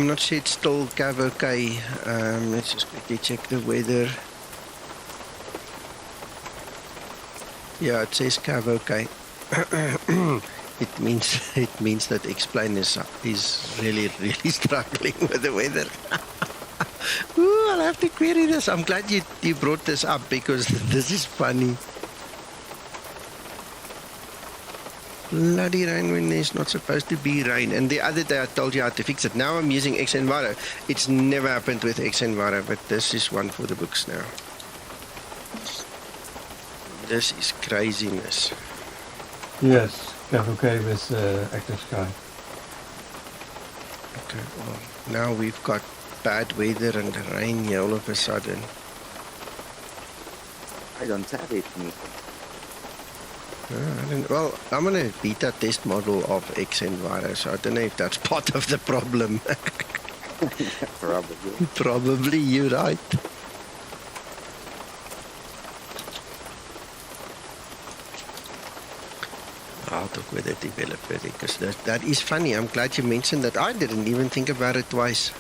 not sure it's still Cav okay. Let's just quickly check the weather. Yeah, it says Cav okay. it means that Explain is really struggling with the weather. Ooh, I'll have to query this. I'm glad you brought this up because this is funny. Bloody rain when there's not supposed to be rain. And the other day I told you how to fix it. Now I'm using xEnviro. It's never happened with xEnviro, but this is one for the books now. This is craziness. Yes, okay with Active Sky. Okay, well, now we've got bad weather and rain here all of a sudden. I don't have it, Nico. Well, I'm on a beta test model of xEnviro, so I don't know if that's part of the problem. Probably. Probably, you're right. I'll talk with the developer because that is funny. I'm glad you mentioned that. I didn't even think about it twice.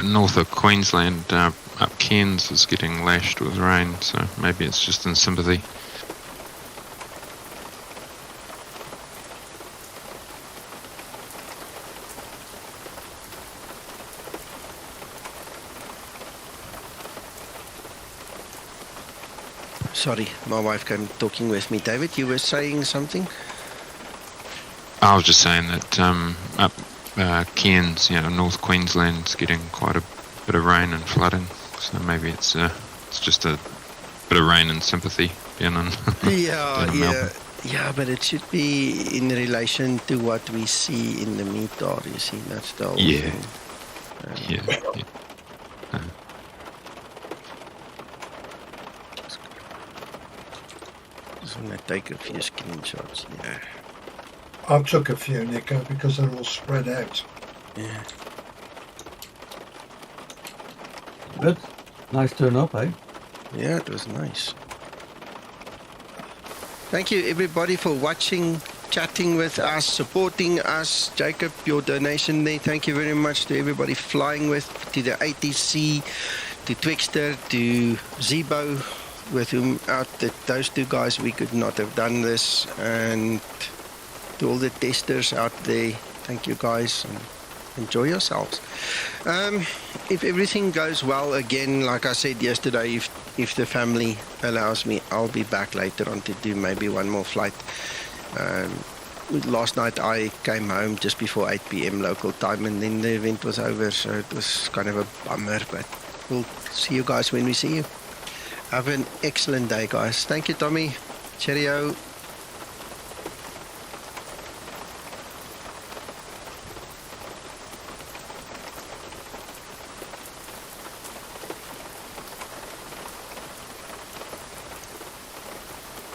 North of Queensland, up Cairns is getting lashed with rain, so maybe it's just in sympathy. Sorry, my wife came talking with me. David, you were saying something? I was just saying that up Cairns, North Queensland's getting quite a bit of rain and flooding, so maybe it's just a bit of rain and sympathy down in Melbourne. Yeah, but it should be in relation to what we see in the METAR, you see, that's the whole thing. Just want to take a few screenshots, yeah. I took a few, Nico, because they're all spread out. Yeah. Good. Nice turn up, eh? Yeah, it was nice. Thank you, everybody, for watching, chatting with us, supporting us. Jacob, your donation there. Thank you very much to everybody flying with, to the ATC, to Twixter, to Zibo, with whom those two guys, we could not have done this. And to all the testers out there, thank you guys. And enjoy yourselves. If everything goes well, again, like I said yesterday, if the family allows me, I'll be back later on to do maybe one more flight. Last night I came home just before 8 p.m. local time, and then the event was over, so it was kind of a bummer, but we'll see you guys when we see you. Have an excellent day, guys. Thank you, Tommy. Cheerio.